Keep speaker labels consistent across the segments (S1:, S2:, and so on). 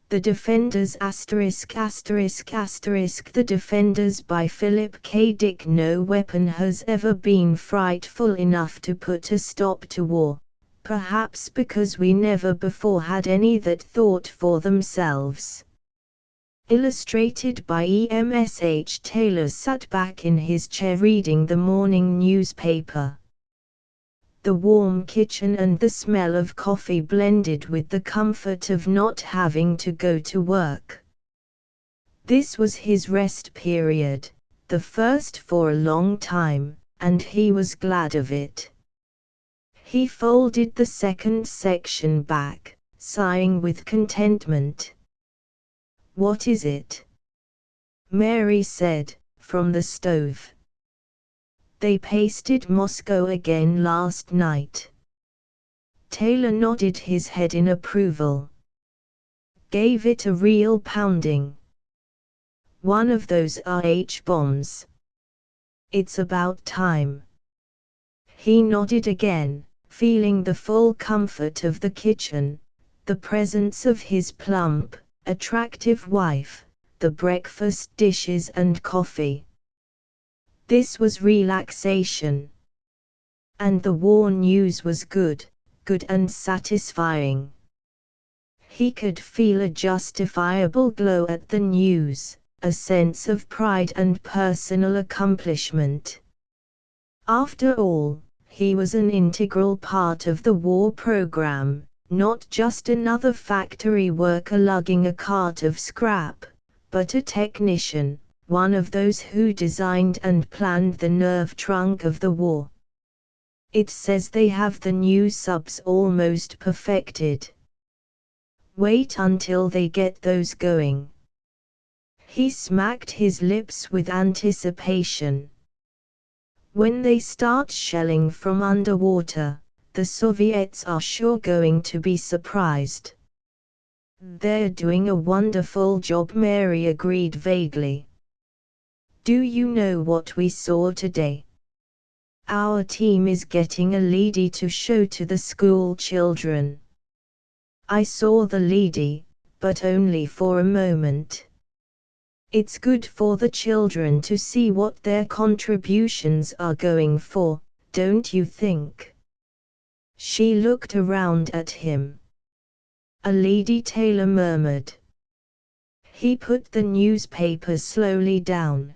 S1: The Defenders The Defenders by Philip K. Dick. No weapon has ever been frightful enough to put a stop to war, perhaps because we never before had any that thought for themselves. Illustrated by E.M.S.H. Taylor sat back in his chair reading the morning newspaper. The warm kitchen and the smell of coffee blended with the comfort of not having to go to work. This was his rest period, the first for a long time, and he was glad of it. He folded the second section back, sighing with contentment. "What is it?" Mary said, from the stove. "They pasted Moscow again last night." Taylor nodded his head in approval. "Gave it a real pounding. One of those RH bombs. It's about time." He nodded again, feeling the full comfort of the kitchen, the presence of his plump, attractive wife, the breakfast dishes and coffee. This was relaxation. And the war news was good and satisfying. He could feel a justifiable glow at the news, a sense of pride and personal accomplishment. After all, he was an integral part of the war program, not just another factory worker lugging a cart of scrap, but a technician, one of those who designed and planned the nerve trunk of the war. "It says they have the new subs almost perfected. Wait until they get those going." He smacked his lips with anticipation. "When they start shelling from underwater, the Soviets are sure going to be surprised." "They're doing a wonderful job," Mary agreed vaguely. "Do you know what we saw today? Our team is getting a leady to show to the school children." "I saw the leady, but only for a moment. It's good for the children to see what their contributions are going for, don't you think?" She looked around at him. "A leady," Taylor murmured. He put the newspaper slowly down.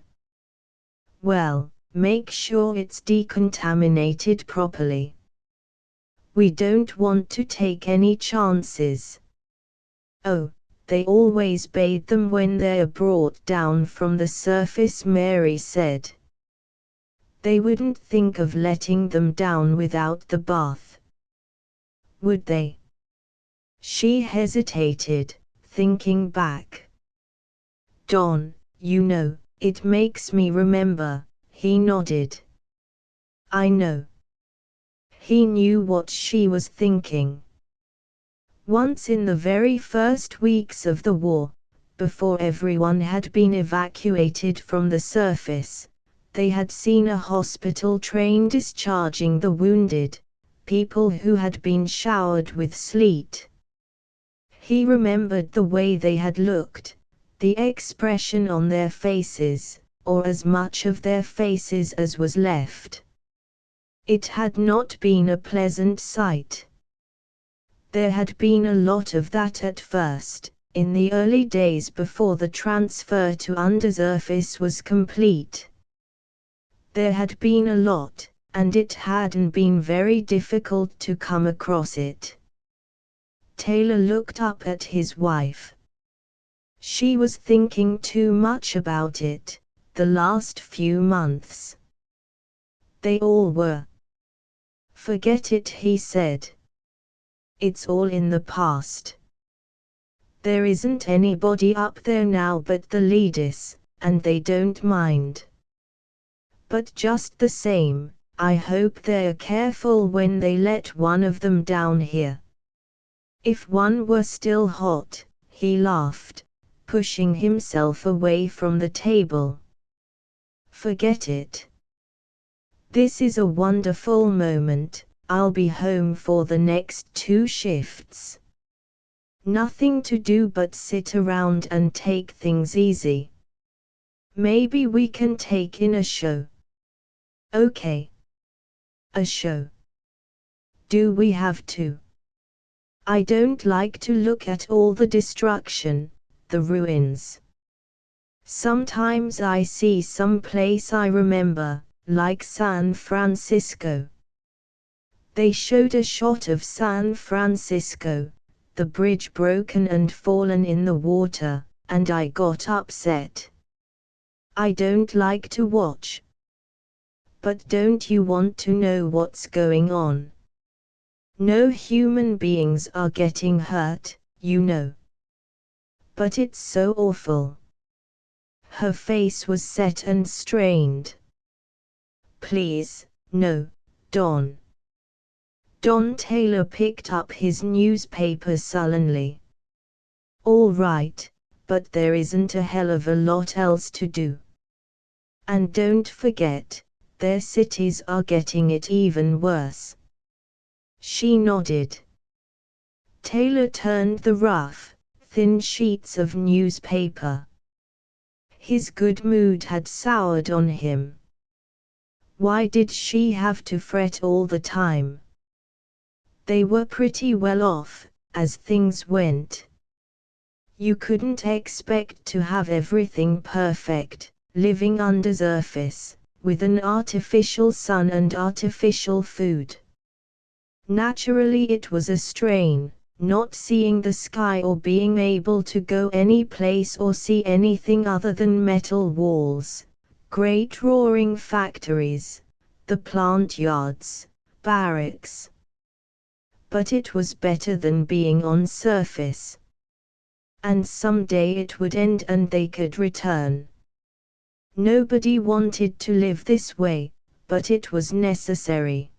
S1: "Well, make sure it's decontaminated properly. We don't want to take any chances." "Oh, they always bathe them when they're brought down from the surface," Mary said. "They wouldn't think of letting them down without the bath. Would they?" She hesitated, thinking back. "Don, you know, it makes me remember," he nodded. "I know." He knew what she was thinking. Once in the very first weeks of the war, before everyone had been evacuated from the surface, they had seen a hospital train discharging the wounded, people who had been showered with sleet. He remembered the way they had looked, the expression on their faces, or as much of their faces as was left. It had not been a pleasant sight. There had been a lot of that at first, in the early days before the transfer to undersurface was complete. There had been a lot, and it hadn't been very difficult to come across it. Taylor looked up at his wife. She was thinking too much about it, the last few months. They all were. "Forget it," he said. "It's all in the past. There isn't anybody up there now but the leaders, and they don't mind. But just the same, I hope they're careful when they let one of them down here. If one were still hot," he laughed, pushing himself away from the table. "Forget it. This is a wonderful moment. I'll be home for the next 2 shifts. Nothing to do but sit around and take things easy. Maybe we can take in a show. Okay. A show. Do we have to? I don't like to look at all the destruction, the ruins. Sometimes I see some place I remember, like San Francisco. They showed a shot of San Francisco, the bridge broken and fallen in the water, and I got upset. I don't like to watch. But don't you want to know what's going on? No human beings are getting hurt, you know. But it's so awful. Her face was set and strained. Please, no, Don. Don Taylor picked up his newspaper sullenly. All right, but there isn't a hell of a lot else to do. And don't forget, their cities are getting it even worse. She nodded. Taylor turned the rough, thin sheets of newspaper. His good mood had soured on him. Why did she have to fret all the time? They were pretty well off, as things went. You couldn't expect to have everything perfect, living under surface, with an artificial sun and artificial food. Naturally it was a strain, not seeing the sky or being able to go any place or see anything other than metal walls, great roaring factories, the plant yards, barracks. But it was better than being on surface. And someday it would end and they could return. Nobody wanted to live this way, but it was necessary.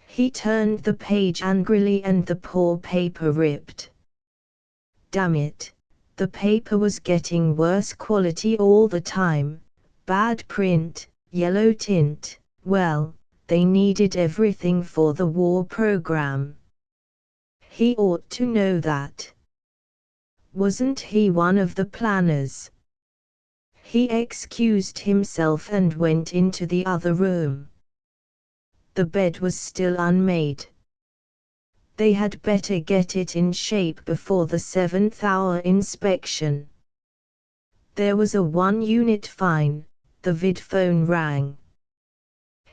S1: He turned the page angrily and the poor paper ripped. Damn it, the paper was getting worse quality all the time, bad print, yellow tint, well, they needed everything for the war program. He ought to know that. Wasn't he one of the planners? He excused himself and went into the other room. The bed was still unmade. They had better get it in shape before the 7th-hour inspection. There was a 1-unit fine. The vidphone rang.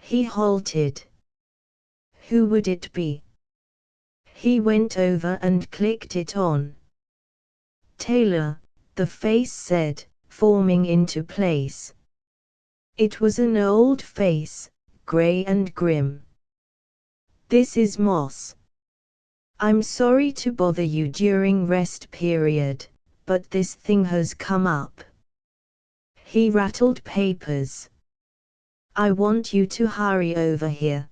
S1: He halted. Who would it be? He went over and clicked it on. Taylor, the face said, forming into place. It was an old face, grey and grim. This is Moss. I'm sorry to bother you during rest period, but this thing has come up. He rattled papers. I want you to hurry over here.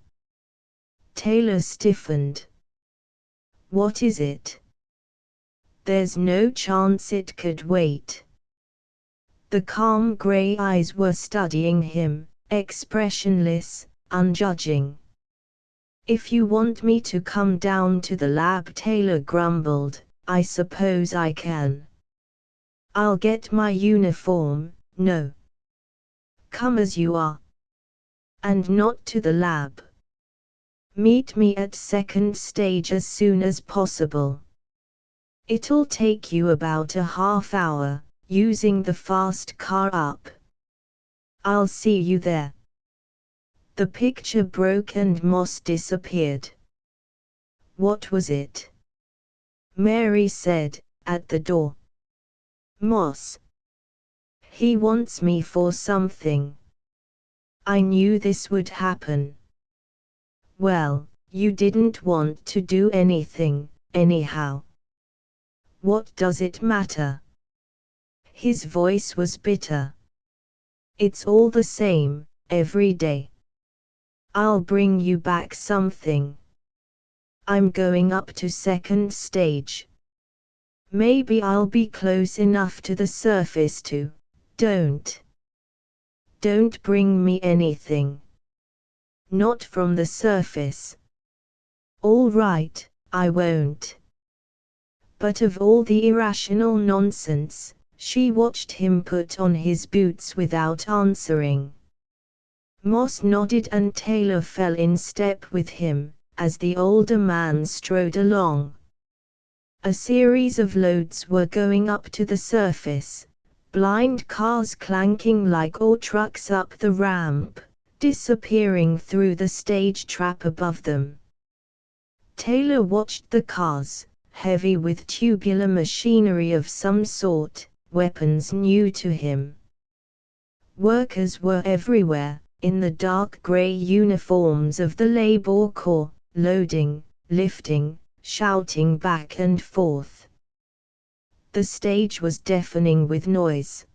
S1: Taylor stiffened. What is it? There's no chance it could wait. The calm grey eyes were studying him, expressionless, unjudging. If you want me to come down to the lab, Taylor grumbled, I suppose I can. I'll get my uniform. No. Come as you are. And not to the lab. Meet me at second stage as soon as possible. It'll take you about a half hour, using the fast car up. I'll see you there. The picture broke and Moss disappeared. What was it? Mary said, at the door. Moss. He wants me for something. I knew this would happen. Well, you didn't want to do anything, anyhow. What does it matter? His voice was bitter. It's all the same, every day. I'll bring you back something. I'm going up to second stage. Maybe I'll be close enough to the surface to. Don't bring me anything. Not from the surface. All right, I won't. But of all the irrational nonsense, she watched him put on his boots without answering. Moss nodded and Taylor fell in step with him, as the older man strode along. A series of loads were going up to the surface, blind cars clanking like ore trucks up the ramp, disappearing through the stage trap above them. Taylor watched the cars, heavy with tubular machinery of some sort, weapons new to him. Workers were everywhere, in the dark grey uniforms of the Labour Corps, loading, lifting, shouting back and forth. The stage was deafening with noise.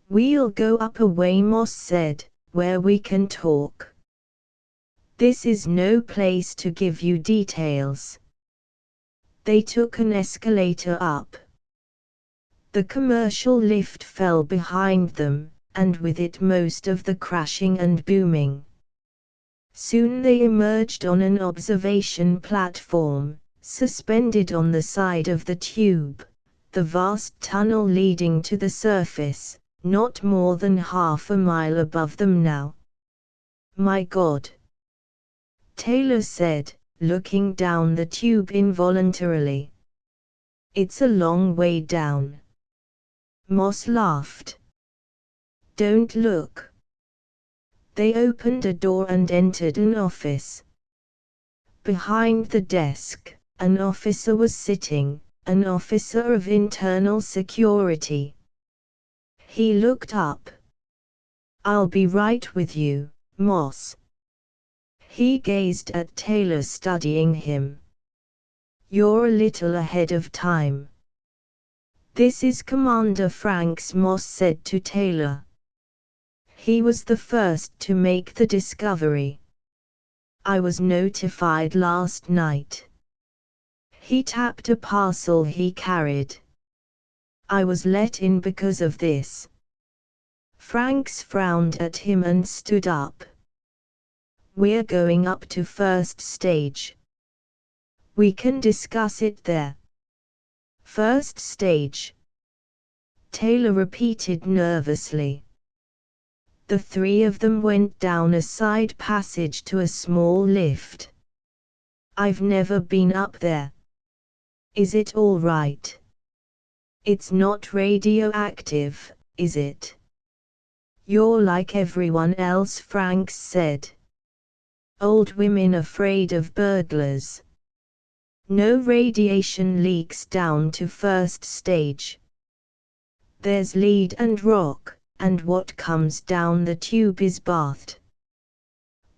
S1: "We'll go up a way," Moss said, "where we can talk. This is no place to give you details." They took an escalator up. The commercial lift fell behind them, and with it most of the crashing and booming. Soon they emerged on an observation platform, suspended on the side of the tube, the vast tunnel leading to the surface, not more than half a mile above them now. "My God," Taylor said, looking down the tube involuntarily. "It's a long way down." Moss laughed. "Don't look." They opened a door and entered an office. Behind the desk, an officer was sitting, an officer of internal security. He looked up. "I'll be right with you, Moss." He gazed at Taylor, studying him. "You're a little ahead of time." "This is Commander Franks," Moss said to Taylor. "He was the first to make the discovery. I was notified last night." He tapped a parcel he carried. "I was let in because of this." Franks frowned at him and stood up. "We're going up to first stage. We can discuss it there." "First stage?" Taylor repeated nervously. The three of them went down a side passage to a small lift. "I've never been up there. Is it all right? It's not radioactive, is it?" "You're like everyone else," Franks said. "Old women afraid of burglars. No radiation leaks down to first stage. There's lead and rock, and what comes down the tube is bathed."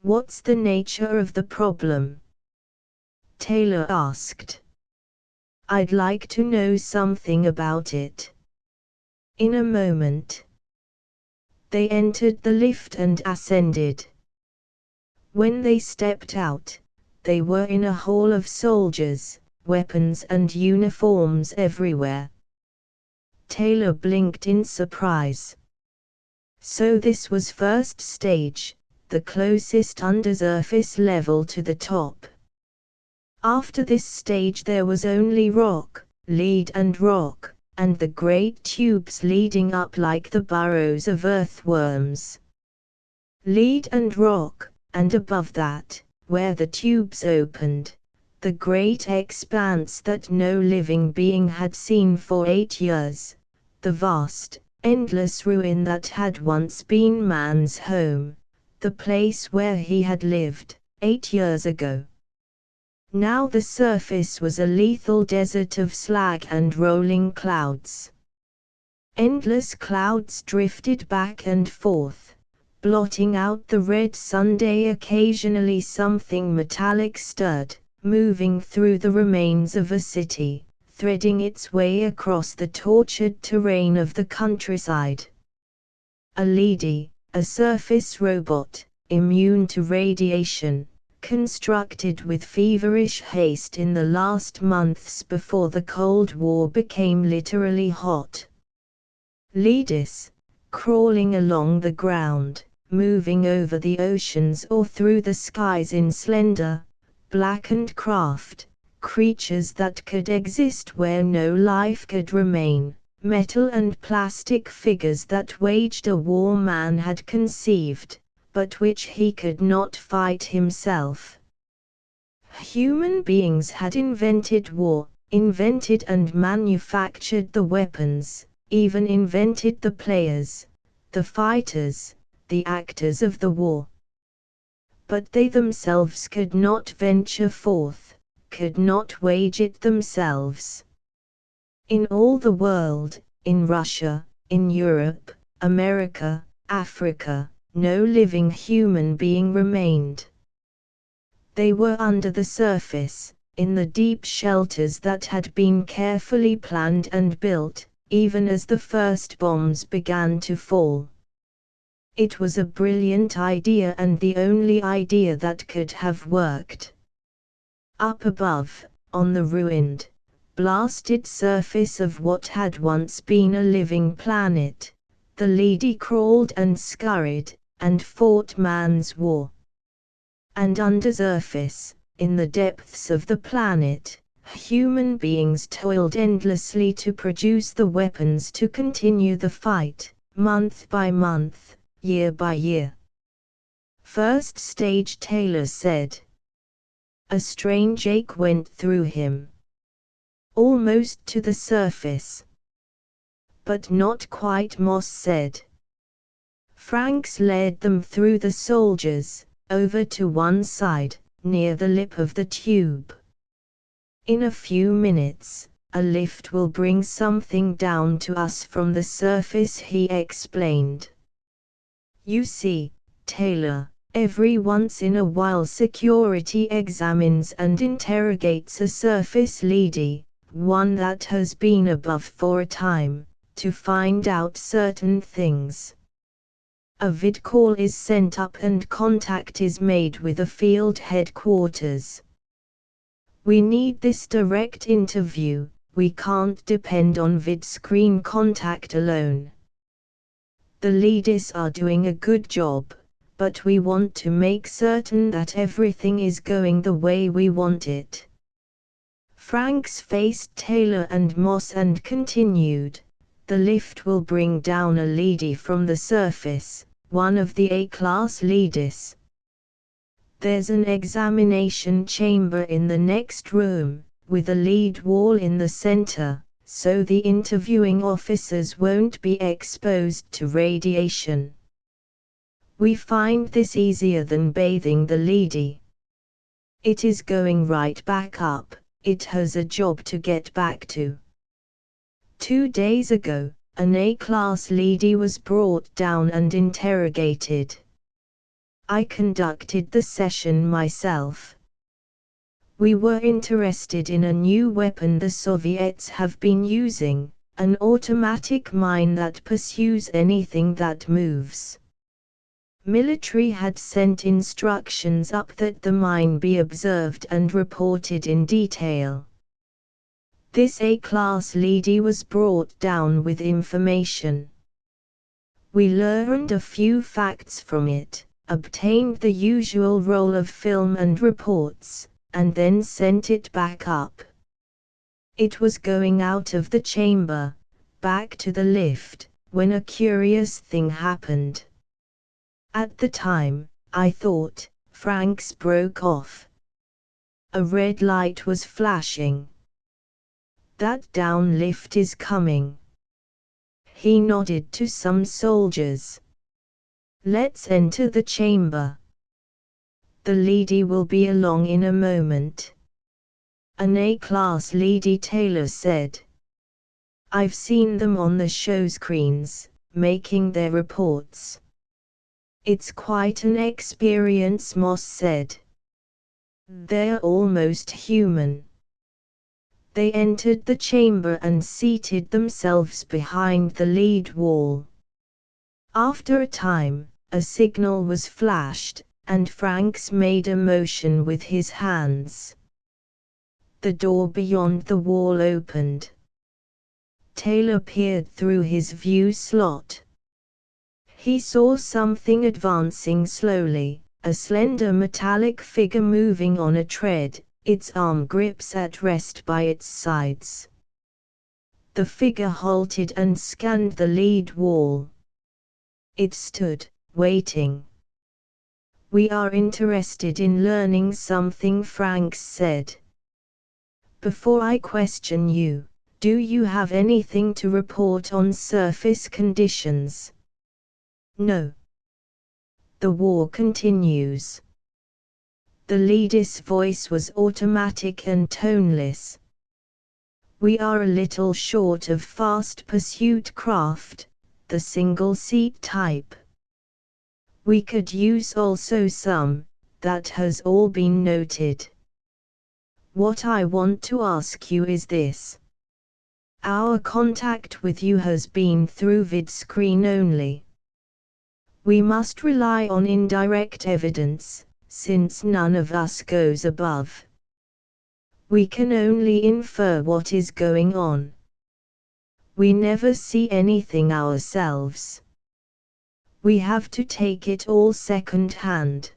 S1: "What's the nature of the problem?" Taylor asked. "I'd like to know something about it." "In a moment." They entered the lift and ascended. When they stepped out, they were in a hall of soldiers, weapons and uniforms everywhere. Taylor blinked in surprise. So this was first stage, the closest undersurface level to the top. After this stage there was only rock, lead and rock, and the great tubes leading up like the burrows of earthworms. Lead and rock, and above that, where the tubes opened, the great expanse that no living being had seen for 8 years, the vast, endless ruin that had once been man's home, the place where he had lived, 8 years ago. Now the surface was a lethal desert of slag and rolling clouds. Endless clouds drifted back and forth, blotting out the red Sunday. Occasionally something metallic stirred, moving through the remains of a city, threading its way across the tortured terrain of the countryside. A lady, a surface robot, immune to radiation, constructed with feverish haste in the last months before the Cold War became literally hot. Leadis, crawling along the ground, moving over the oceans or through the skies in slender, blackened craft, creatures that could exist where no life could remain, metal and plastic figures that waged a war man had conceived, but which he could not fight himself. Human beings had invented war, invented and manufactured the weapons, even invented the players, the fighters, the actors of the war. But they themselves could not venture forth, could not wage it themselves. In all the world, in Russia, in Europe, America, Africa, no living human being remained. They were under the surface, in the deep shelters that had been carefully planned and built, even as the first bombs began to fall. It was a brilliant idea and the only idea that could have worked. Up above, on the ruined, blasted surface of what had once been a living planet, the lady crawled and scurried, and fought man's war. And under surface, in the depths of the planet, human beings toiled endlessly to produce the weapons to continue the fight, month by month, year by year. First stage, Taylor said. A strange ache went through him. Almost to the surface. But not quite, Moss said. Franks led them through the soldiers, over to one side, near the lip of the tube. In a few minutes, a lift will bring something down to us from the surface, he explained. You see, Taylor, every once in a while security examines and interrogates a surface lady, one that has been above for a time, to find out certain things. A vid call is sent up and contact is made with a field headquarters. We need this direct interview, we can't depend on vid screen contact alone. The leaders are doing a good job, but we want to make certain that everything is going the way we want it. Franks faced Taylor and Moss and continued. The lift will bring down a lady from the surface, one of the A-class leaders. There's an examination chamber in the next room, with a lead wall in the center, so the interviewing officers won't be exposed to radiation. We find this easier than bathing the lady. It is going right back up, it has a job to get back to. 2 days ago, an A-class lady was brought down and interrogated. I conducted the session myself. We were interested in a new weapon the Soviets have been using, an automatic mine that pursues anything that moves. Military had sent instructions up that the mine be observed and reported in detail. This A-class lady was brought down with information. We learned a few facts from it, obtained the usual roll of film and reports, and then sent it back up. It was going out of the chamber, back to the lift, when a curious thing happened. At the time, I thought, Franks broke off. A red light was flashing. That down lift is coming. He nodded to some soldiers. Let's enter the chamber. The lady will be along in a moment. An A-class lady, Taylor said. I've seen them on the show screens, making their reports. It's quite an experience, Moss said. They're almost human. They entered the chamber and seated themselves behind the lead wall. After a time, a signal was flashed, and Franks made a motion with his hands. The door beyond the wall opened. Taylor peered through his view slot. He saw something advancing slowly, a slender metallic figure moving on a tread, its arm grips at rest by its sides. The figure halted and scanned the lead wall. It stood, waiting. "We are interested in learning something," Franks said. "Before I question you, do you have anything to report on surface conditions?" "No." "The war continues." The leader's voice was automatic and toneless. "We are a little short of fast pursuit craft, the single-seat type. We could use also some, that has all been noted. What I want to ask you is this. Our contact with you has been through vidscreen only. We must rely on indirect evidence, since none of us goes above. We can only infer what is going on. We never see anything ourselves. We have to take it all second-hand.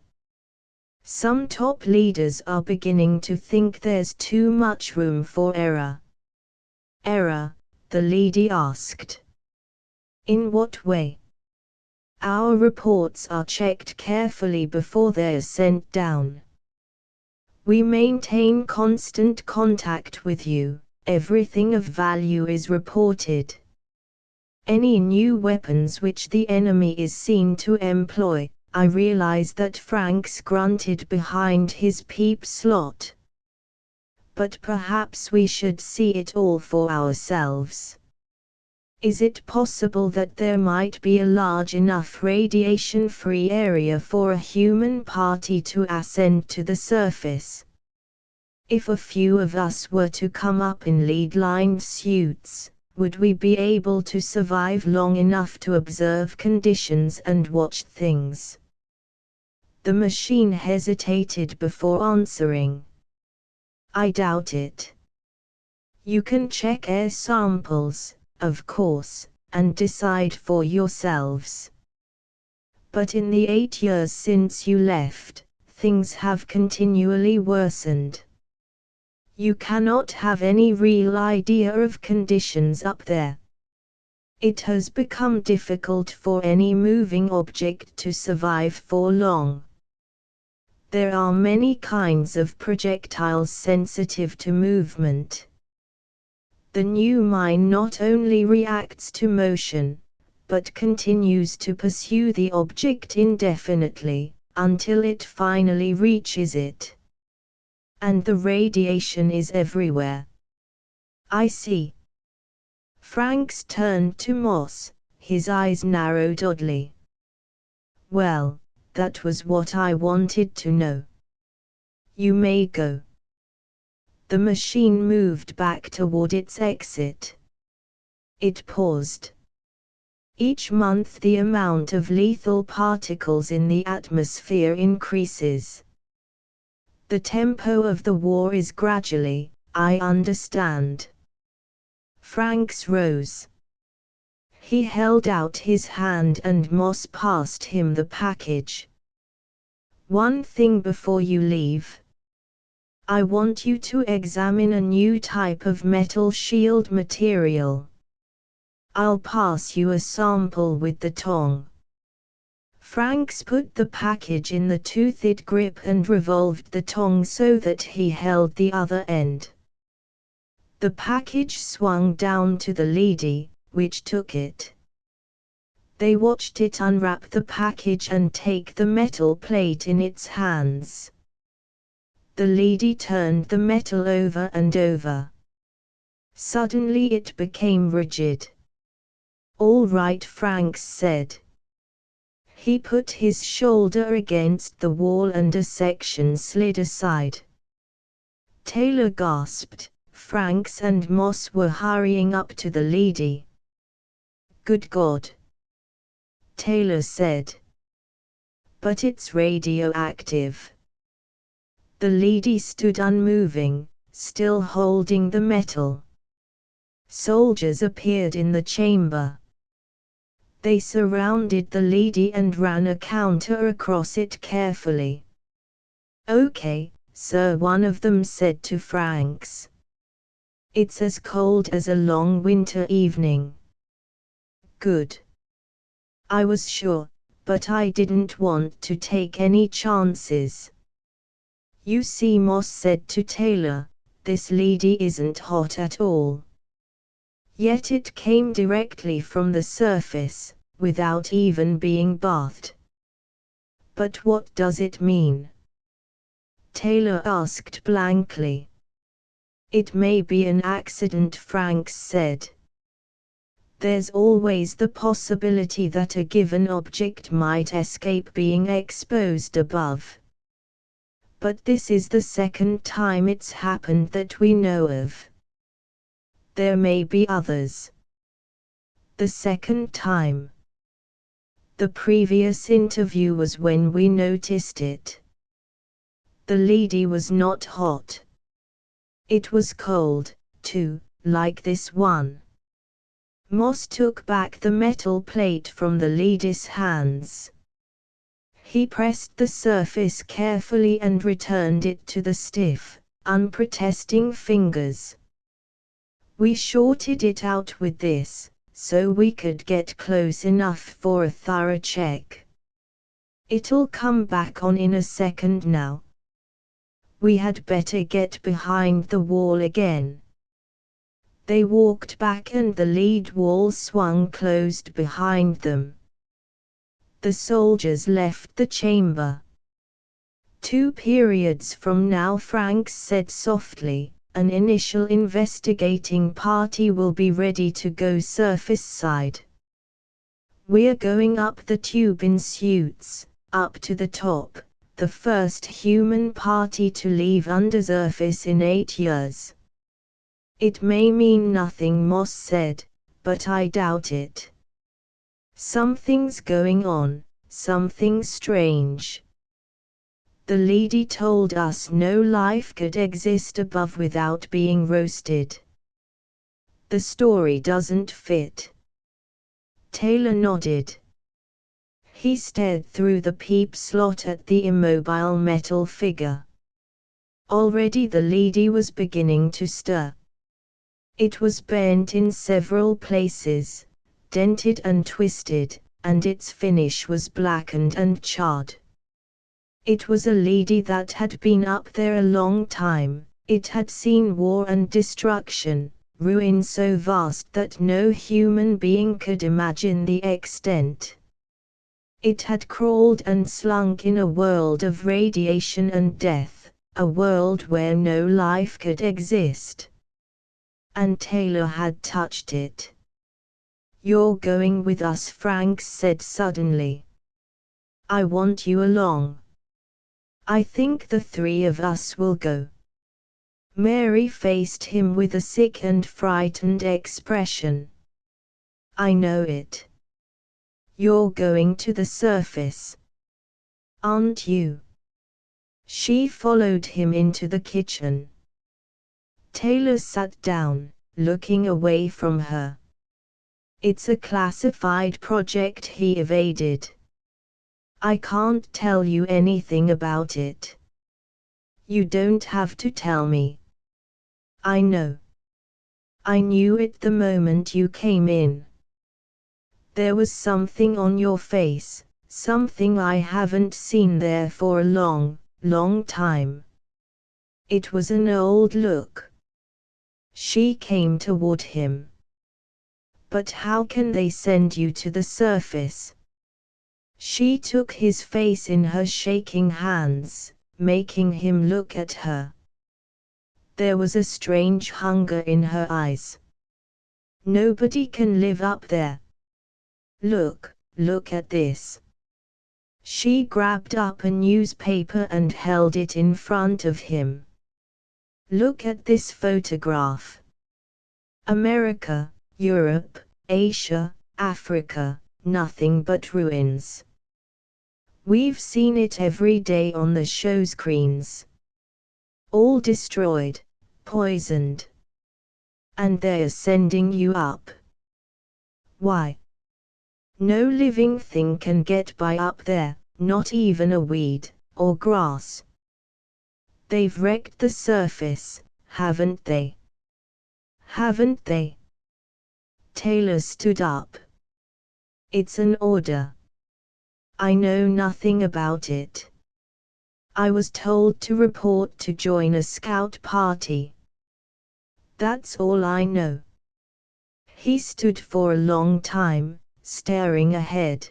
S1: Some top leaders are beginning to think there's too much room for error." "Error?" the leader asked. "In what way?" "Our reports are checked carefully before they're sent down. We maintain constant contact with you, everything of value is reported. Any new weapons which the enemy is seen to employ." I realize that Franks grunted behind his peep slot. "But perhaps we should see it all for ourselves. Is it possible that there might be a large enough radiation-free area for a human party to ascend to the surface? If a few of us were to come up in lead-lined suits, would we be able to survive long enough to observe conditions and watch things?" The machine hesitated before answering. "I doubt it. You can check air samples, of course, and decide for yourselves. But in the 8 years since you left, things have continually worsened. You cannot have any real idea of conditions up there. It has become difficult for any moving object to survive for long. There are many kinds of projectiles sensitive to movement. The new mine not only reacts to motion, but continues to pursue the object indefinitely, until it finally reaches it. And the radiation is everywhere." "I see." Franks turned to Moss, his eyes narrowed oddly. "Well, that was what I wanted to know. You may go." The machine moved back toward its exit. It paused. "Each month the amount of lethal particles in the atmosphere increases. The tempo of the war is gradually, I understand." Franks rose. He held out his hand and Moss passed him the package. "One thing before you leave. I want you to examine a new type of metal shield material. I'll pass you a sample with the tong." Franks put the package in the toothed grip and revolved the tong so that he held the other end. The package swung down to the leady, which took it. They watched it unwrap the package and take the metal plate in its hands. The leady turned the metal over and over. Suddenly it became rigid. "All right," Franks said. He put his shoulder against the wall and a section slid aside. Taylor gasped. Franks and Moss were hurrying up to the leady. "Good God," Taylor said. "But it's radioactive." The leady stood unmoving, still holding the metal. Soldiers appeared in the chamber. They surrounded the leady and ran a counter across it carefully. "Okay," sir, one of them said to Franks. It's as cold as a long winter evening. Good. I was sure, but I didn't want to take any chances. You see, Moss said to Taylor, this lady isn't hot at all. Yet it came directly from the surface, without even being bathed. But what does it mean? Taylor asked blankly. It may be an accident, Franks said. There's always the possibility that a given object might escape being exposed above. But this is the second time it's happened that we know of. There may be others. The second time. The previous interview was when we noticed it. The lady was not hot. It was cold, too, like this one. Moss took back the metal plate from the lady's hands. He pressed the surface carefully and returned it to the stiff, unprotesting fingers. We shorted it out with this, so we could get close enough for a thorough check. It'll come back on in a second now. We had better get behind the wall again. They walked back and the lead wall swung closed behind them. The soldiers left the chamber. 2 periods from now, Franks said softly, an initial investigating party will be ready to go surface side. We're going up the tube in suits, up to the top, the first human party to leave undersurface in 8 years. It may mean nothing, Moss said, but I doubt it. Something's going on, something strange. The lady told us no life could exist above without being roasted. The story doesn't fit. Taylor nodded. He stared through the peep slot at the immobile metal figure. Already the lady was beginning to stir. It was bent in several places, dented and twisted, and its finish was blackened and charred. It was a lady that had been up there a long time. It had seen war and destruction, ruin so vast that no human being could imagine the extent. It had crawled and slunk in a world of radiation and death, a world where no life could exist. And Taylor had touched it. You're going with us, Franks said suddenly. I want you along. I think the 3 of us will go. Mary faced him with a sick and frightened expression. I know it. You're going to the surface. Aren't you? She followed him into the kitchen. Taylor sat down, looking away from her. It's a classified project, he evaded. I can't tell you anything about it. You don't have to tell me. I know. I knew it the moment you came in. There was something on your face, something I haven't seen there for a long, long time. It was an old look. She came toward him. But how can they send you to the surface? She took his face in her shaking hands, making him look at her. There was a strange hunger in her eyes. Nobody can live up there. Look at this. She grabbed up a newspaper and held it in front of him. Look at this photograph. America, Europe, Asia, Africa, nothing but ruins. We've seen it every day on the show screens. All destroyed, poisoned. And they're sending you up. Why? No living thing can get by up there, not even a weed, or grass. They've wrecked the surface, haven't they? Haven't they? Taylor stood up. It's an order. I know nothing about it. I was told to report to join a scout party. That's all I know. He stood for a long time, staring ahead.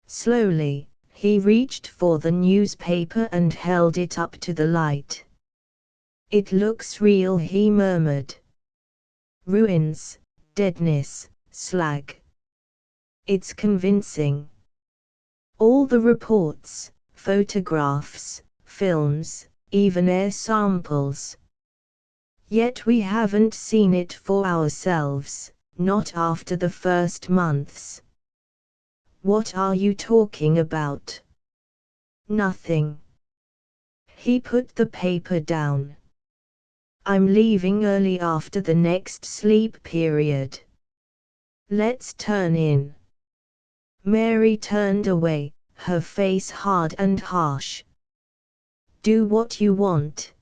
S1: Slowly, he reached for the newspaper and held it up to the light. It looks real, he murmured. Ruins, deadness, slag. It's convincing. All the reports, photographs, films, even air samples. Yet we haven't seen it for ourselves, not after the first months. What are you talking about? Nothing. He put the paper down. I'm leaving early after the next sleep period. Let's turn in. Mary turned away, her face hard and harsh. Do what you want.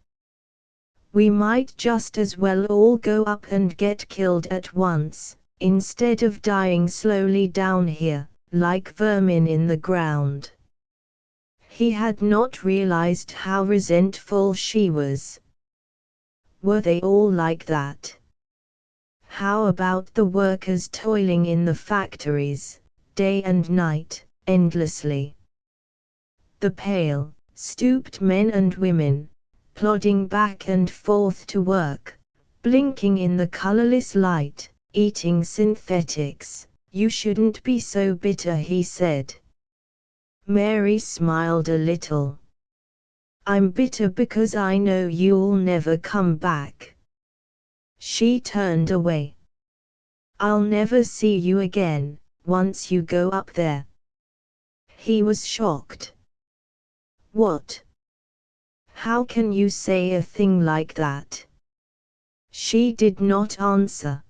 S1: We might just as well all go up and get killed at once, instead of dying slowly down here, like vermin in the ground. He had not realized how resentful she was. Were they all like that? How about the workers toiling in the factories, day and night, endlessly? The pale, stooped men and women, plodding back and forth to work, blinking in the colorless light, eating synthetics. You shouldn't be so bitter, he said. Mary smiled a little. I'm bitter because I know you'll never come back. She turned away. I'll never see you again, once you go up there. He was shocked. What? How can you say a thing like that? She did not answer.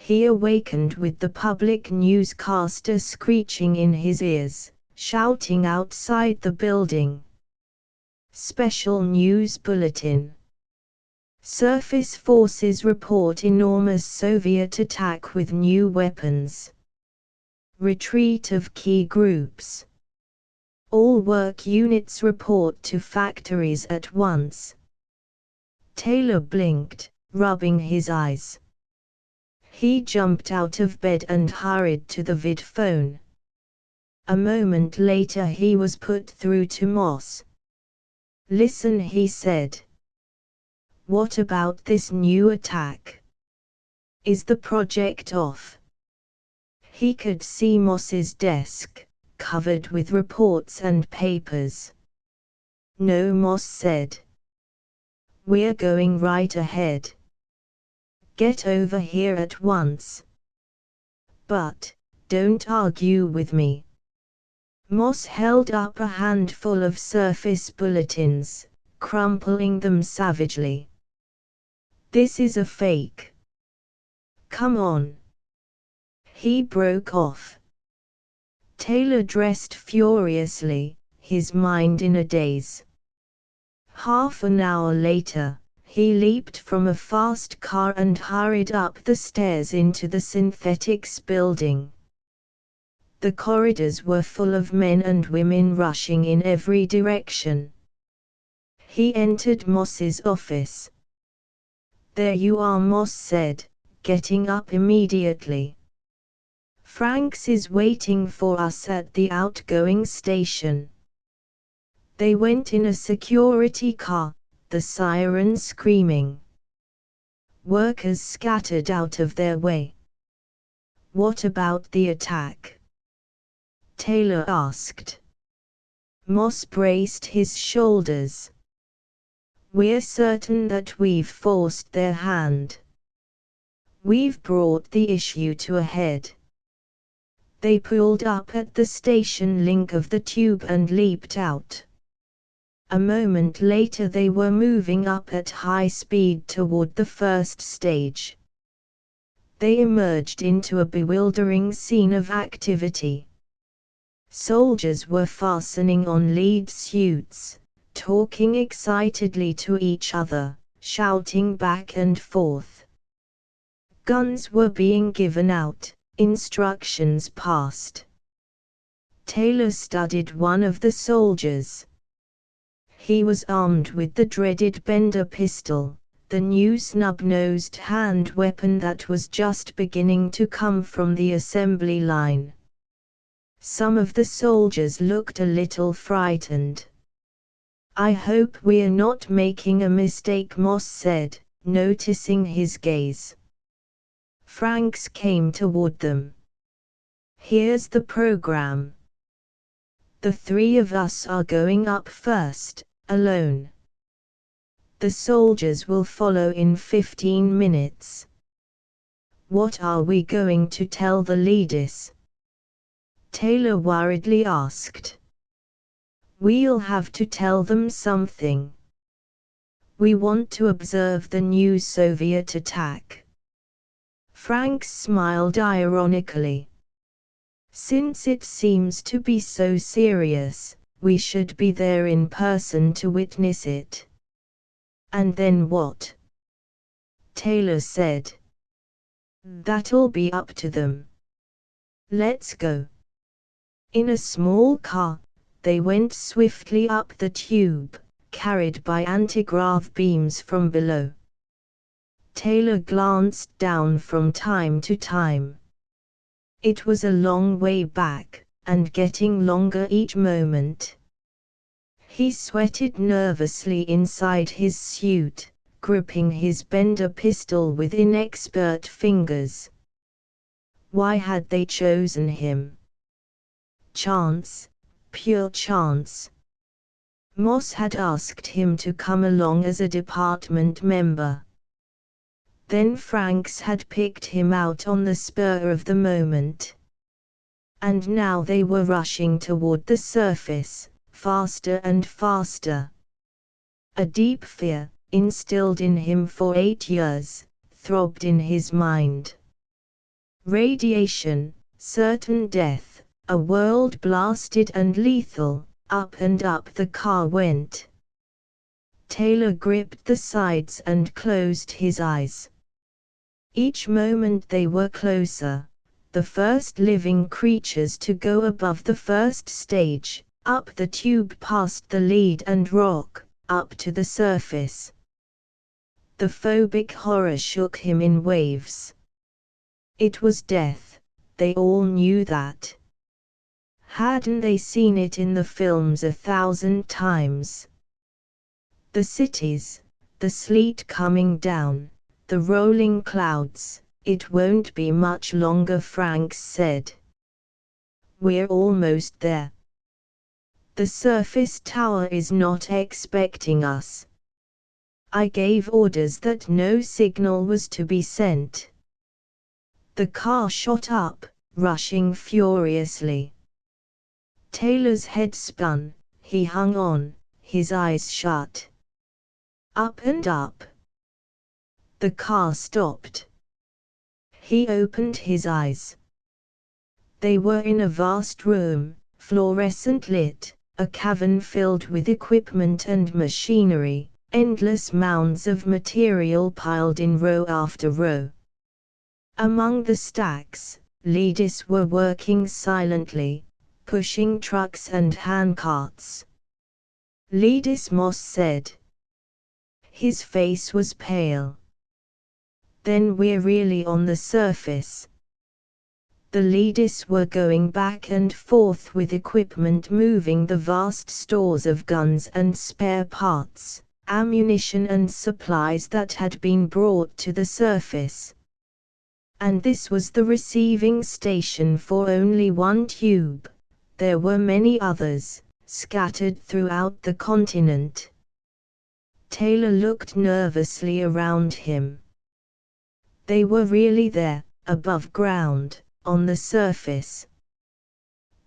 S1: He awakened with the public newscaster screeching in his ears, shouting outside the building. Special news bulletin. Surface forces report enormous Soviet attack with new weapons. Retreat of key groups. All work units report to factories at once. Taylor blinked, rubbing his eyes. He jumped out of bed and hurried to the vid phone. A moment later he was put through to Moss. Listen, he said. What about this new attack? Is the project off? He could see Moss's desk, covered with reports and papers. No, Moss said. We're going right ahead. Get over here at once. But, don't argue with me. Moss held up a handful of surface bulletins, crumpling them savagely. This is a fake. Come on. He broke off. Taylor dressed furiously, his mind in a daze. Half an hour later, he leaped from a fast car and hurried up the stairs into the synthetics building. The corridors were full of men and women rushing in every direction. He entered Moss's office. There you are, Moss said, getting up immediately. Franks is waiting for us at the outgoing station. They went in a security car, the siren screaming. Workers scattered out of their way. What about the attack? Taylor asked. Moss braced his shoulders. We're certain that we've forced their hand. We've brought the issue to a head. They pulled up at the station link of the tube and leaped out. A moment later they were moving up at high speed toward the first stage. They emerged into a bewildering scene of activity. Soldiers were fastening on lead suits, talking excitedly to each other, shouting back and forth. Guns were being given out, instructions passed. Taylor studied one of the soldiers. He was armed with the dreaded Bender pistol, the new snub-nosed hand weapon that was just beginning to come from the assembly line. Some of the soldiers looked a little frightened. "I hope we're not making a mistake," Moss said, noticing his gaze. Franks came toward them. "Here's the program. The three of us are going up first, alone. The soldiers will follow in 15 minutes. What are we going to tell the leaders?" Taylor worriedly asked. "We'll have to tell them something. We want to observe the new Soviet attack." Franks smiled ironically. "Since it seems to be so serious, we should be there in person to witness it." "And then what?" Taylor said. "That'll be up to them. Let's go." In a small car, they went swiftly up the tube, carried by anti-grav beams from below. Taylor glanced down from time to time. It was a long way back, and getting longer each moment. He sweated nervously inside his suit, gripping his Bender pistol with inexpert fingers. Why had they chosen him? Chance, pure chance. Moss had asked him to come along as a department member. Then Franks had picked him out on the spur of the moment. And now they were rushing toward the surface, faster and faster. A deep fear, instilled in him for 8 years, throbbed in his mind. Radiation, certain death, a world blasted and lethal. Up and up the car went. Taylor gripped the sides and closed his eyes. Each moment they were closer, the first living creatures to go above the first stage, up the tube past the lead and rock, up to the surface. The phobic horror shook him in waves. It was death, they all knew that. Hadn't they seen it in the films 1,000 times? The cities, the sleet coming down, the rolling clouds. "It won't be much longer," Franks said. "We're almost there. The surface tower is not expecting us. I gave orders that no signal was to be sent." The car shot up, rushing furiously. Taylor's head spun, he hung on, his eyes shut. Up and up. The car stopped. He opened his eyes. They were in a vast room, fluorescent lit, a cavern filled with equipment and machinery, endless mounds of material piled in row after row. Among the stacks, leaders were working silently, pushing trucks and handcarts. "Leaders," Moss said. His face was pale. "Then we're really on the surface." The leaders were going back and forth with equipment moving the vast stores of guns and spare parts, ammunition and supplies that had been brought to the surface. And this was the receiving station for only one tube. There were many others, scattered throughout the continent. Taylor looked nervously around him. They were really there, above ground, on the surface.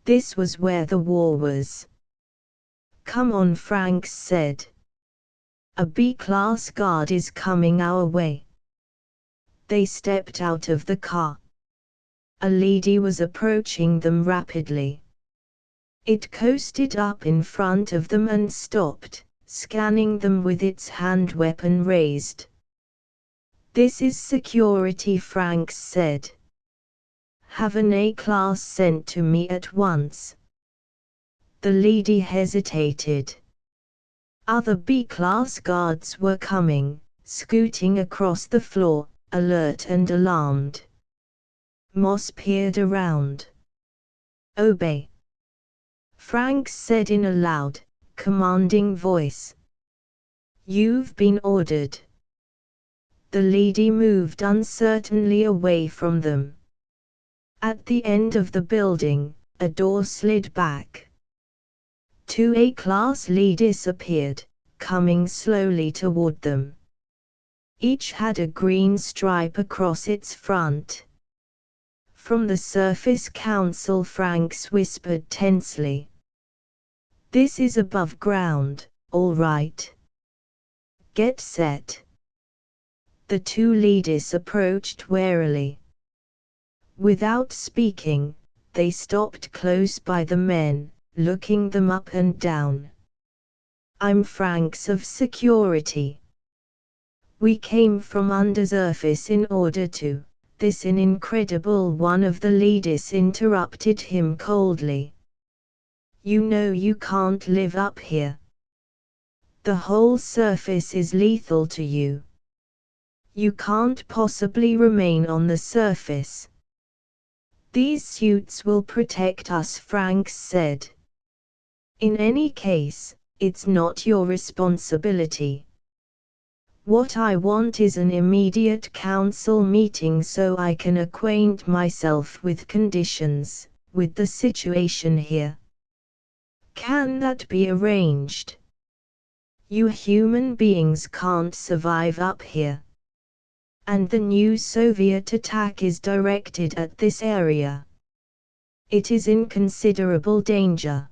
S1: This was where the war was. "Come on," Franks said. "A B-class guard is coming our way." They stepped out of the car. A leady was approaching them rapidly. It coasted up in front of them and stopped, scanning them with its hand weapon raised. "This is security," Franks said. "Have an A-class sent to me at once." The leady hesitated. Other B-class guards were coming, scooting across the floor, alert and alarmed. Moss peered around. "Obey," Franks said in a loud, commanding voice. "You've been ordered." The leady moved uncertainly away from them. At the end of the building, a door slid back. Two A-class leadys appeared, coming slowly toward them. Each had a green stripe across its front. From the surface council, Franks whispered tensely. "This is above ground, all right. Get set." The two leadys approached warily. Without speaking, they stopped close by the men, looking them up and down. "I'm Franks of security. We came from undersurface in order to..." "This is incredible," one of the leadys interrupted him coldly. "You know you can't live up here. The whole surface is lethal to you. You can't possibly remain on the surface." "These suits will protect us," Franks said. "In any case, it's not your responsibility. What I want is an immediate council meeting so I can acquaint myself with conditions, with the situation here." "Can that be arranged? You human beings can't survive up here. And the new Soviet attack is directed at this area. It is in considerable danger.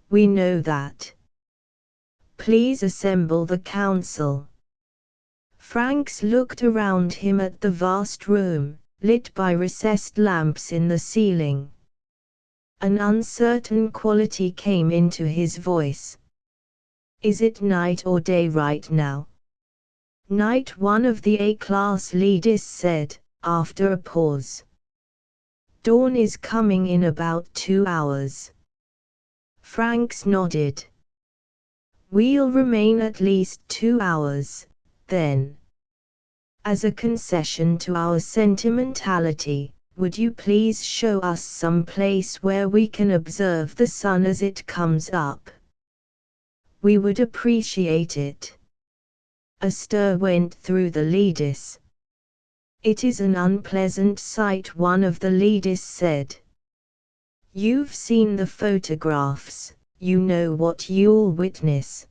S1: We know that. Please assemble the council." Franks looked around him at the vast room, lit by recessed lamps in the ceiling. An uncertain quality came into his voice. "Is it night or day right now?" "Night," one of the A-class leadys said, after a pause. "Dawn is coming in about 2 hours." Franks nodded. "We'll remain at least 2 hours, then. As a concession to our sentimentality, would you please show us some place where we can observe the sun as it comes up? We would appreciate it." A stir went through the leadys. "It is an unpleasant sight," one of the leadys said. "You've seen the photographs, you know what you'll witness.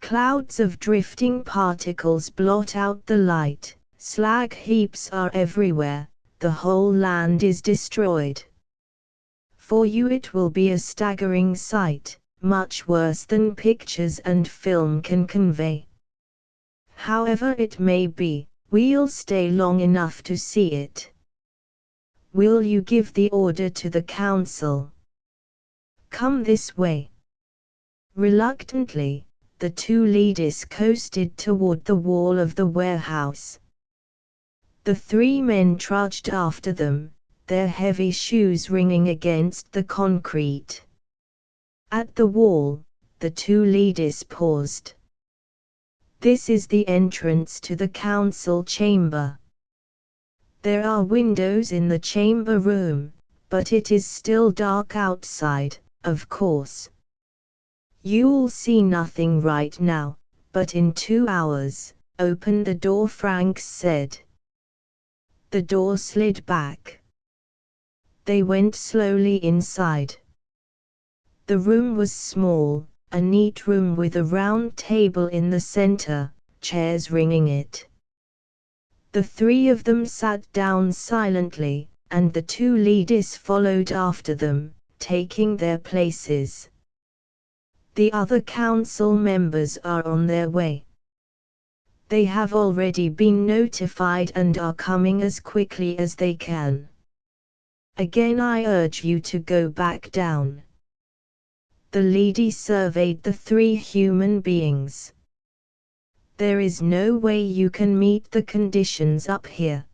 S1: Clouds of drifting particles blot out the light, slag heaps are everywhere, the whole land is destroyed. For you it will be a staggering sight, much worse than pictures and film can convey. However it may be, we'll stay long enough to see it. Will you give the order to the council? Come this way." Reluctantly, the two leadys coasted toward the wall of the warehouse. The three men trudged after them, their heavy shoes ringing against the concrete. At the wall, the two leadys paused. "This is the entrance to the council chamber. There are windows in the chamber room, but it is still dark outside, of course. You'll see nothing right now, but in 2 hours, open the door," Franks said. The door slid back. They went slowly inside. The room was small, a neat room with a round table in the center, chairs ringing it. The three of them sat down silently, and the two leadys followed after them, taking their places. "The other council members are on their way. They have already been notified and are coming as quickly as they can. Again I urge you to go back down. The leady surveyed the three human beings. There is no way you can meet the conditions up here.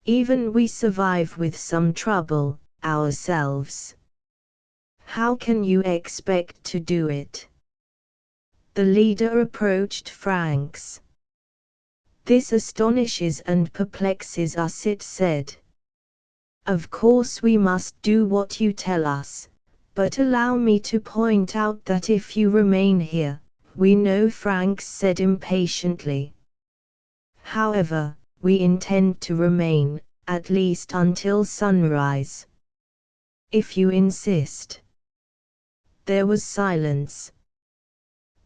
S1: Even we survive with some trouble, ourselves. How can you expect to do it? The leader approached Franks. This astonishes and perplexes us, it said. Of course we must do what you tell us, but allow me to point out that if you remain here, we know, Franks said impatiently. However, we intend to remain, at least until sunrise. If you insist. There was silence.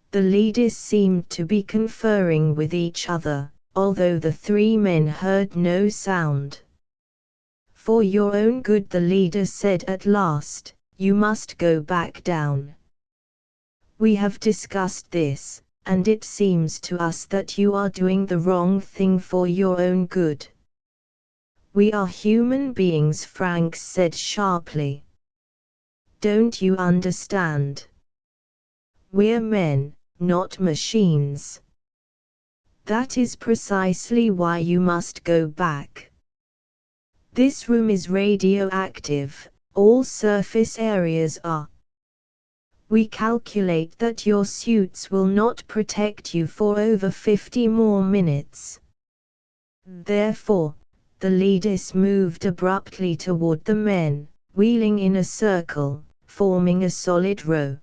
S1: The leaders seemed to be conferring with each other, although the three men heard no sound. For your own good, the leader said at last, you must go back down. We have discussed this, and it seems to us that you are doing the wrong thing for your own good. We are human beings, Franks said sharply. Don't you understand? We're men, not machines. That is precisely why you must go back. This room is radioactive, all surface areas are. We calculate that your suits will not protect you for over 50 more minutes. Therefore, the leaders moved abruptly toward the men, wheeling in a circle, forming a solid row.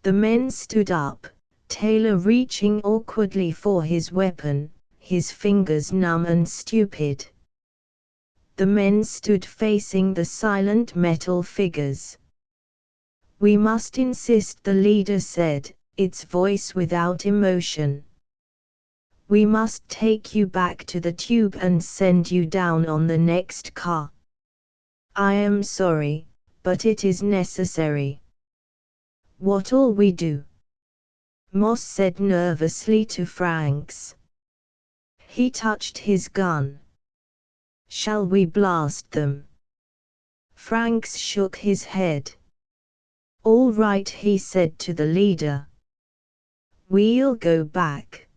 S1: The men stood up, Taylor reaching awkwardly for his weapon, his fingers numb and stupid. The men stood facing the silent metal figures. We must insist, the leader said, its voice without emotion. We must take you back to the tube and send you down on the next car. I am sorry, but it is necessary. What'll we do? Moss said nervously to Franks. He touched his gun. Shall we blast them? Franks shook his head. All right, he said to the leader. We'll go back.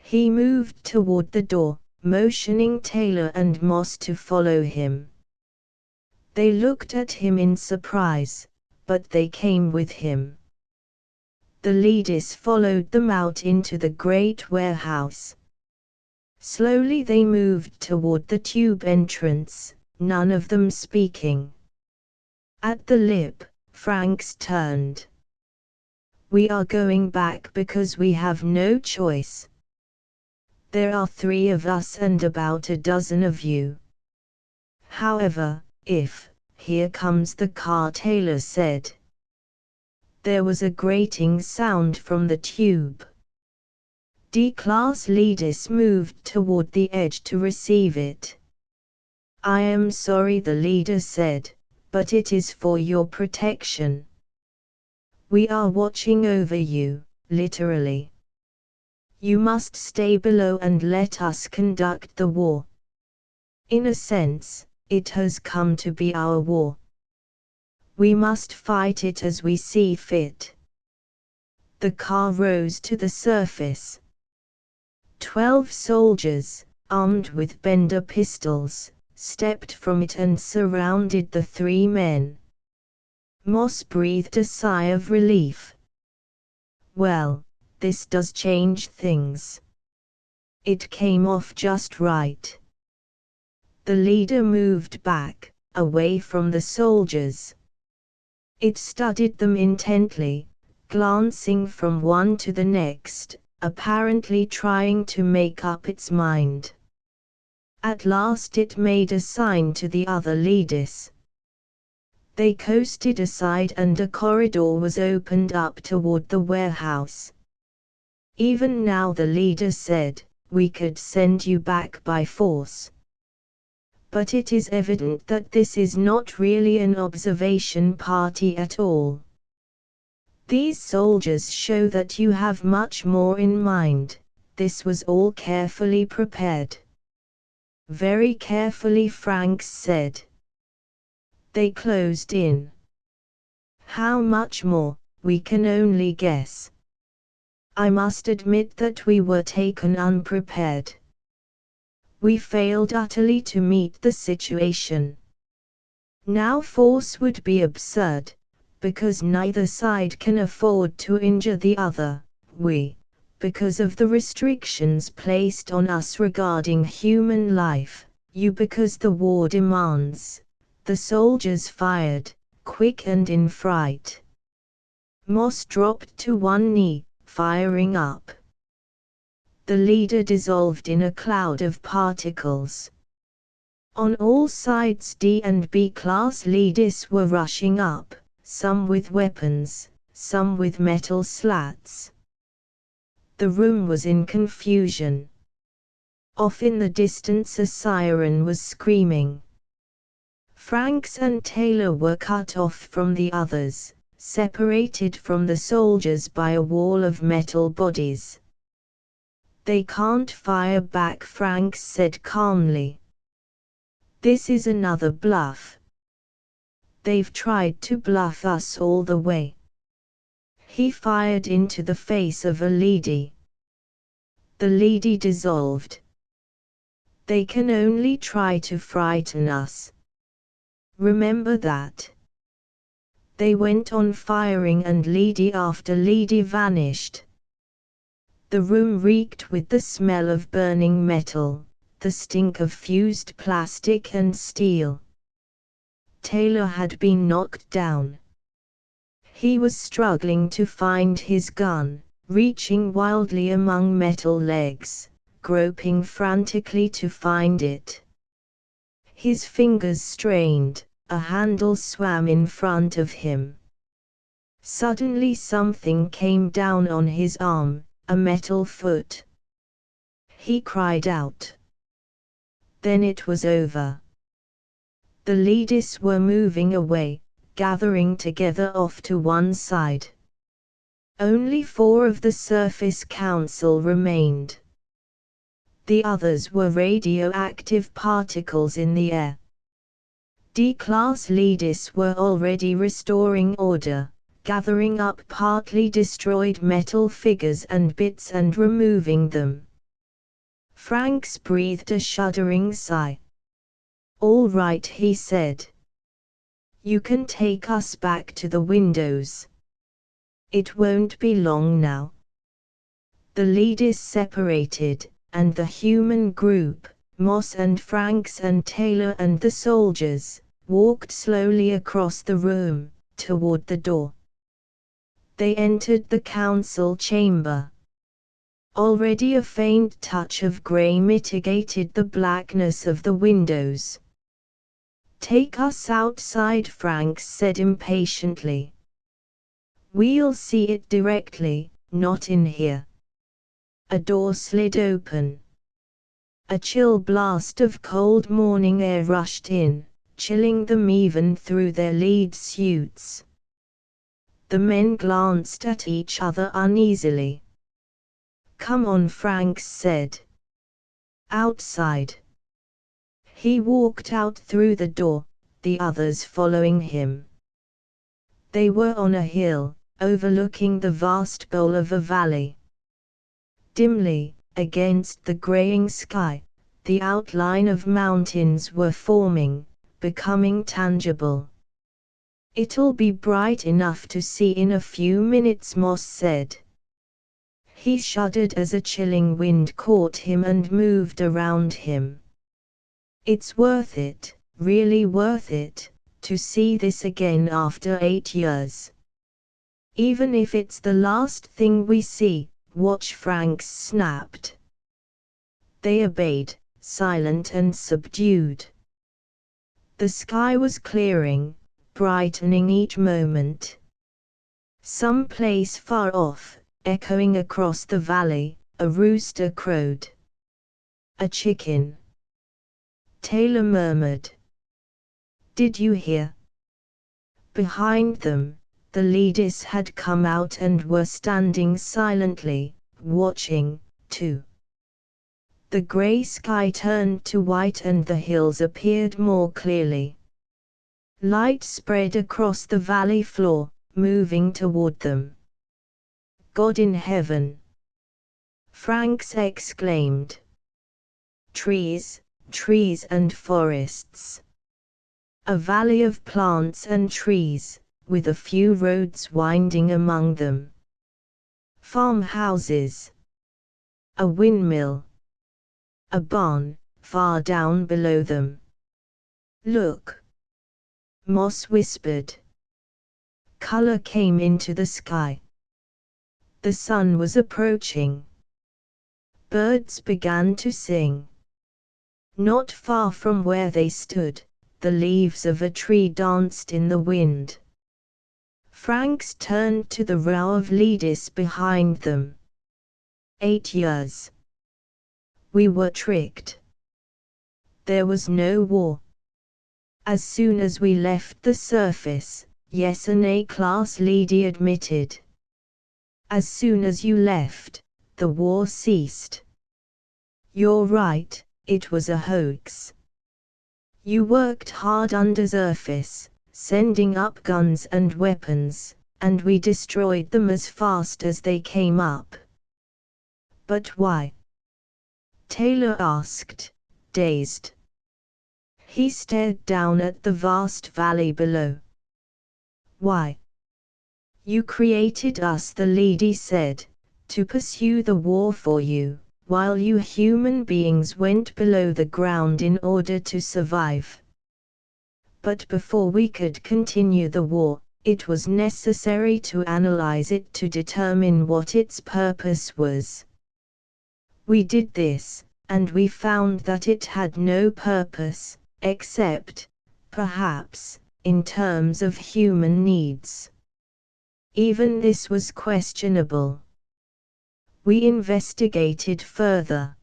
S1: He moved toward the door, motioning Taylor and Moss to follow him. They looked at him in surprise, but they came with him. The leaders followed them out into the great warehouse. Slowly they moved toward the tube entrance, none of them speaking. At the lip, Franks turned. We are going back because we have no choice. There are 3 of us and about a dozen of you. However, if, here comes the car, Taylor said. There was a grating sound from the tube. D-class leaders moved toward the edge to receive it. I am sorry, the leader said, but it is for your protection. We are watching over you, literally. You must stay below and let us conduct the war. In a sense, it has come to be our war. We must fight it as we see fit. The car rose to the surface. 12 soldiers, armed with Bender pistols, stepped from it and surrounded the 3 men. Moss breathed a sigh of relief. Well, this does change things. It came off just right. The leader moved back, away from the soldiers. It studied them intently, glancing from one to the next, apparently trying to make up its mind. At last it made a sign to the other leaders. They coasted aside and a corridor was opened up toward the warehouse. Even now, the leader said, we could send you back by force. But it is evident that this is not really an observation party at all. These soldiers show that you have much more in mind. This was all carefully prepared. Very carefully, Franks said. They closed in. How much more, we can only guess. I must admit that we were taken unprepared. We failed utterly to meet the situation. Now force would be absurd, because neither side can afford to injure the other. We, because of the restrictions placed on us regarding human life, you because the war demands. The soldiers fired, quick and in fright. Moss dropped to one knee, firing up. The leader dissolved in a cloud of particles. On all sides D and B class leaders were rushing up, some with weapons, some with metal slats. The room was in confusion. Off in the distance a siren was screaming. Franks and Taylor were cut off from the others, separated from the soldiers by a wall of metal bodies. They can't fire back, Franks said calmly. This is another bluff. They've tried to bluff us all the way. He fired into the face of a leady. The leady dissolved. They can only try to frighten us. Remember that. They went on firing and leady after leady vanished. The room reeked with the smell of burning metal, the stink of fused plastic and steel. Taylor had been knocked down. He was struggling to find his gun, reaching wildly among metal legs, groping frantically to find it. His fingers strained, a handle swam in front of him. Suddenly something came down on his arm, a metal foot. He cried out. Then it was over. The leaders were moving away, gathering together off to one side. Only 4 of the Surface Council remained. The others were radioactive particles in the air. D-class leaders were already restoring order, gathering up partly destroyed metal figures and bits and removing them. Franks breathed a shuddering sigh. All right, he said. You can take us back to the windows. It won't be long now. The leaders separated, and the human group, Moss and Franks and Taylor and the soldiers, walked slowly across the room, toward the door. They entered the council chamber. Already a faint touch of grey mitigated the blackness of the windows. Take us outside, Franks said impatiently. We'll see it directly, not in here. A door slid open. A chill blast of cold morning air rushed in, chilling them even through their lead suits. The men glanced at each other uneasily. Come on, Franks said. Outside. He walked out through the door, the others following him. They were on a hill, overlooking the vast bowl of a valley. Dimly, against the greying sky, the outline of mountains were forming, becoming tangible. It'll be bright enough to see in a few minutes, Moss said. He shuddered as a chilling wind caught him and moved around him. It's worth it, really worth it, to see this again after 8 years. Even if it's the last thing we see, watch, Franks snapped. They obeyed, silent and subdued. The sky was clearing, brightening each moment. Some place far off, echoing across the valley, a rooster crowed. A chicken. Taylor murmured. Did you hear? Behind them, the leaders had come out and were standing silently, watching, too. The grey sky turned to white and the hills appeared more clearly. Light spread across the valley floor, moving toward them. God in heaven! Franks exclaimed. Trees, trees and forests. A valley of plants and trees, with a few roads winding among them. Farmhouses. A windmill. A barn, far down below them. Look! Moss whispered. Color came into the sky. The sun was approaching. Birds began to sing. Not far from where they stood, the leaves of a tree danced in the wind. Franks turned to the row of leaders behind them. 8 years. We were tricked. There was no war. As soon as we left the surface, yes, an A-class leady admitted. As soon as you left, the war ceased. You're right, it was a hoax. You worked hard under surface, sending up guns and weapons, and we destroyed them as fast as they came up. But why? Taylor asked, dazed. He stared down at the vast valley below. Why? You created us, the lady said, to pursue the war for you, while you human beings went below the ground in order to survive. But before we could continue the war, it was necessary to analyze it to determine what its purpose was. We did this, and we found that it had no purpose, except, perhaps, in terms of human needs. Even this was questionable. We investigated further.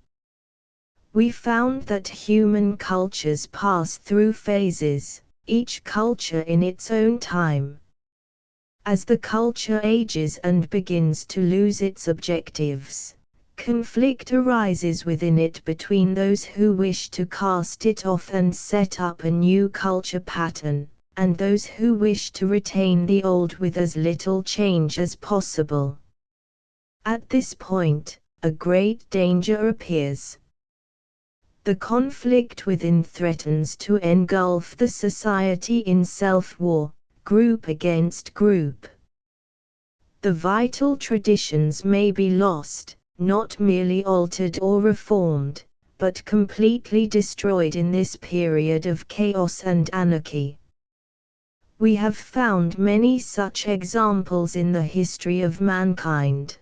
S1: We found that human cultures pass through phases, each culture in its own time. As the culture ages and begins to lose its objectives, conflict arises within it between those who wish to cast it off and set up a new culture pattern, and those who wish to retain the old with as little change as possible. At this point, a great danger appears. The conflict within threatens to engulf the society in self-war, group against group. The vital traditions may be lost, not merely altered or reformed, but completely destroyed in this period of chaos and anarchy. We have found many such examples in the history of mankind.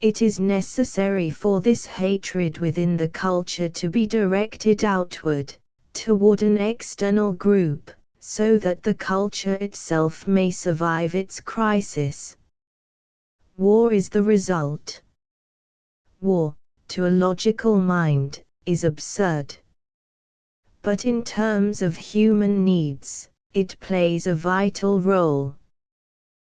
S1: It is necessary for this hatred within the culture to be directed outward, toward an external group, so that the culture itself may survive its crisis. War is the result. War, to a logical mind, is absurd. But in terms of human needs, it plays a vital role.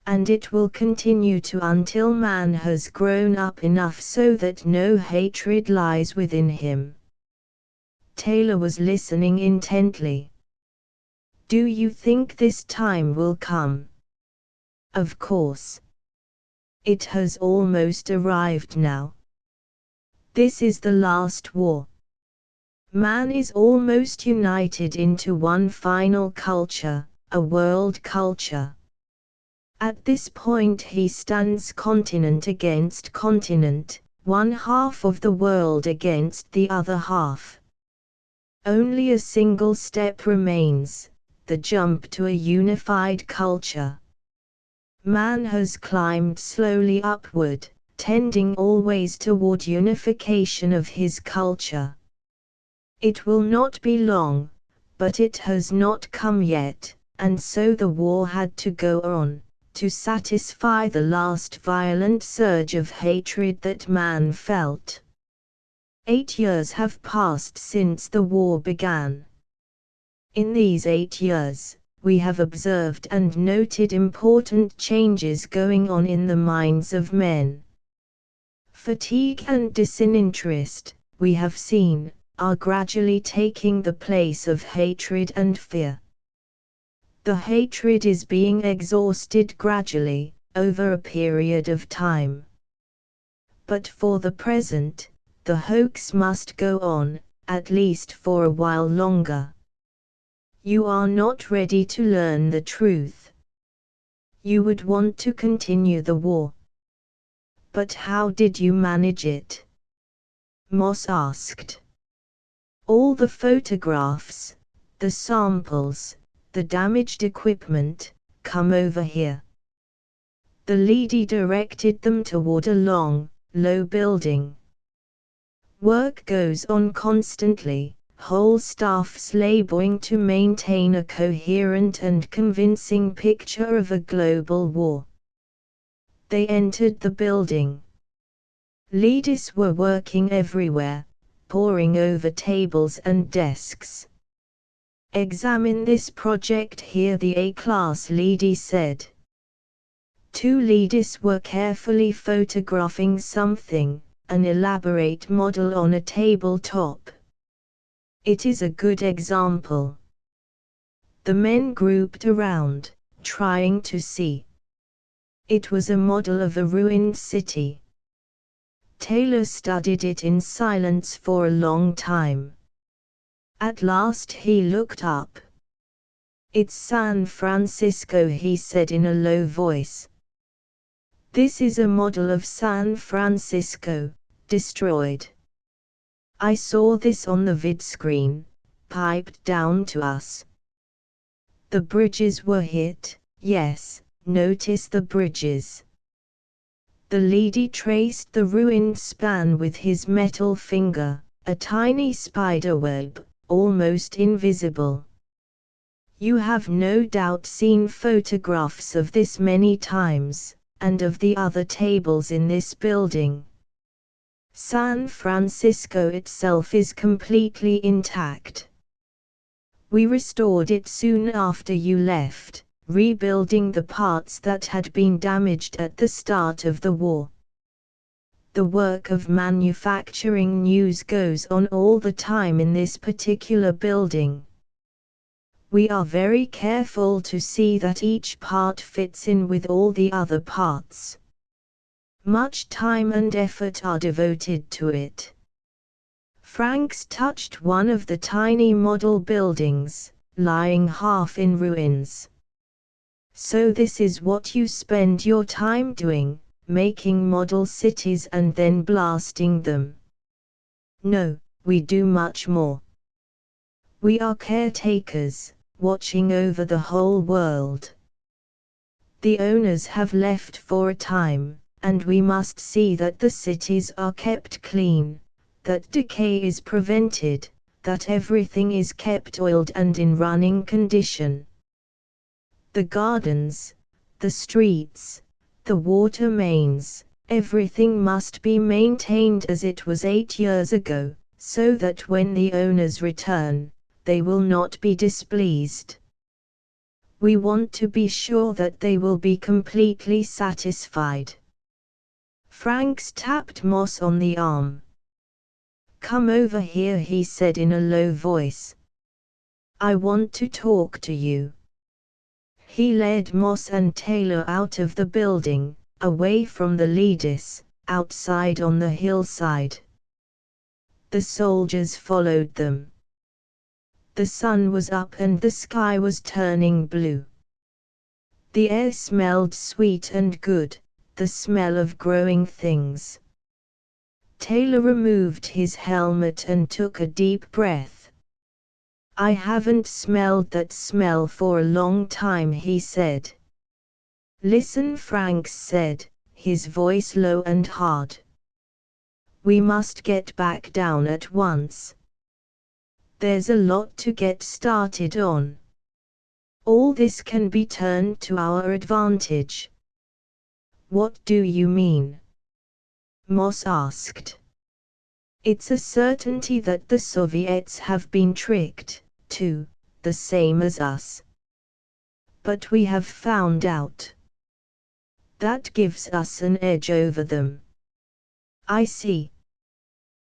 S1: And it will continue to until man has grown up enough so that no hatred lies within him. Taylor was listening intently. Do you think this time will come? Of course. It has almost arrived now. This is the last war. Man is almost united into one final culture, a world culture. At this point he stands continent against continent, one half of the world against the other half. Only a single step remains, the jump to a unified culture. Man has climbed slowly upward, tending always toward unification of his culture. It will not be long, but it has not come yet, and so the war had to go on, to satisfy the last violent surge of hatred that man felt. 8 years have passed since the war began. In these 8 years, we have observed and noted important changes going on in the minds of men. Fatigue and disinterest, we have seen, are gradually taking the place of hatred and fear. The hatred is being exhausted gradually, over a period of time. But for the present, the hoax must go on, at least for a while longer. You are not ready to learn the truth. You would want to continue the war. But how did you manage it? Moss asked. All the photographs, the samples, the damaged equipment, come over here. The leady directed them toward a long, low building. Work goes on constantly, whole staffs laboring to maintain a coherent and convincing picture of a global war. They entered the building. Leaders were working everywhere, poring over tables and desks. Examine this project here, the A-class leady said. Two leaders were carefully photographing something, an elaborate model on a tabletop. It is a good example. The men grouped around, trying to see. It was a model of a ruined city. Taylor studied it in silence for a long time. At last he looked up. It's San Francisco, he said in a low voice. This is a model of San Francisco, destroyed. I saw this on the vid screen, piped down to us. The bridges were hit, yes, notice the bridges. The leady traced the ruined span with his metal finger, a tiny spiderweb, almost invisible. You have no doubt seen photographs of this many times, and of the other tables in this building. San Francisco itself is completely intact. We restored it soon after you left, rebuilding the parts that had been damaged at the start of the war. The work of manufacturing news goes on all the time in this particular building. We are very careful to see that each part fits in with all the other parts. Much time and effort are devoted to it. Franks touched one of the tiny model buildings, lying half in ruins. So this is what you spend your time doing, making model cities and then blasting them. No, we do much more. We are caretakers, watching over the whole world. The owners have left for a time, and we must see that the cities are kept clean, that decay is prevented, that everything is kept oiled and in running condition. The gardens, the streets, the water mains, everything must be maintained as it was 8 years ago, so that when the owners return, they will not be displeased. We want to be sure that they will be completely satisfied. Franks tapped Moss on the arm. Come over here, he said in a low voice. I want to talk to you. He led Moss and Taylor out of the building, away from the leaders, outside on the hillside. The soldiers followed them. The sun was up and the sky was turning blue. The air smelled sweet and good, the smell of growing things. Taylor removed his helmet and took a deep breath. I haven't smelled that smell for a long time, he said. Listen, Franks said, his voice low and hard. We must get back down at once. There's a lot to get started on. All this can be turned to our advantage. What do you mean? Moss asked. It's a certainty that the Soviets have been tricked, too, the same as us. But we have found out. That gives us an edge over them. I see.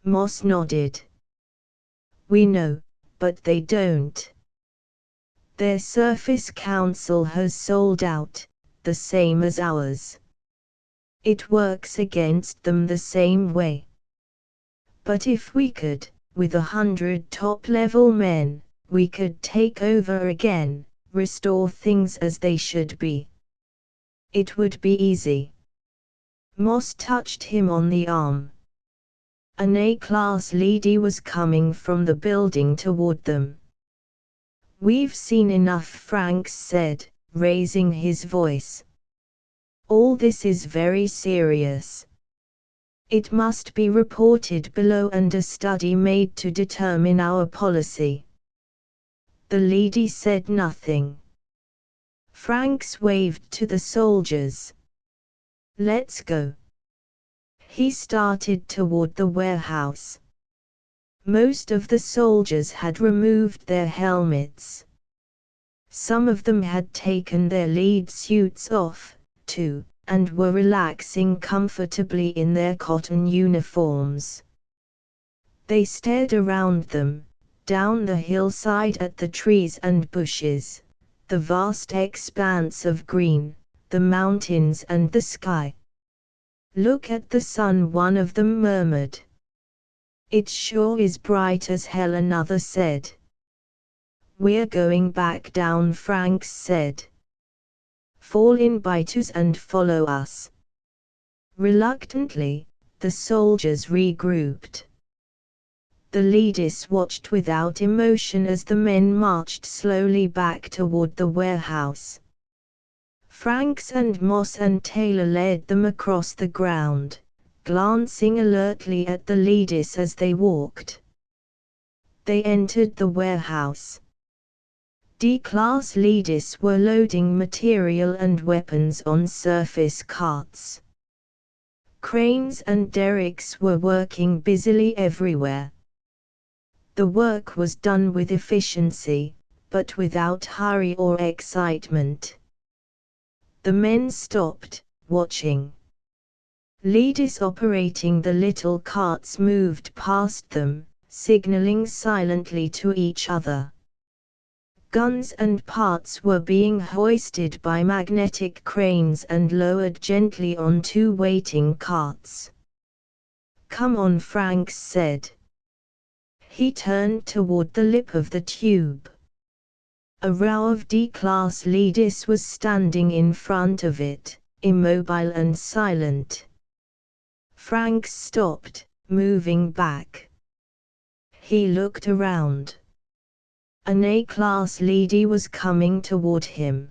S1: Moss nodded. We know, but they don't. Their Surface Council has sold out, the same as ours. It works against them the same way. But if we could, with 100 top-level men, we could take over again, restore things as they should be. It would be easy. Moss touched him on the arm. An A-class leady was coming from the building toward them. "We've seen enough," Franks said, raising his voice. "All this is very serious. It must be reported below and a study made to determine our policy." The leady said nothing. Franks waved to the soldiers. "Let's go." He started toward the warehouse. Most of the soldiers had removed their helmets. Some of them had taken their lead suits off, too, and were relaxing comfortably in their cotton uniforms. They stared around them, down the hillside at the trees and bushes, the vast expanse of green, the mountains and the sky. "Look at the sun," one of them murmured. "It sure is bright as hell," another said. "We're going back down," Franks said. "Fall in biters and follow us." Reluctantly, the soldiers regrouped. The leaders watched without emotion as the men marched slowly back toward the warehouse. Franks and Moss and Taylor led them across the ground, glancing alertly at the leaders as they walked. They entered the warehouse. D-class leaders were loading material and weapons on surface carts. Cranes and derricks were working busily everywhere. The work was done with efficiency, but without hurry or excitement. The men stopped, watching. Leaders operating the little carts moved past them, signaling silently to each other. Guns and parts were being hoisted by magnetic cranes and lowered gently on two waiting carts. "Come on," Franks said. He turned toward the lip of the tube. A row of D-class leaders was standing in front of it, immobile and silent. Franks stopped, moving back. He looked around. An A-class leady was coming toward him.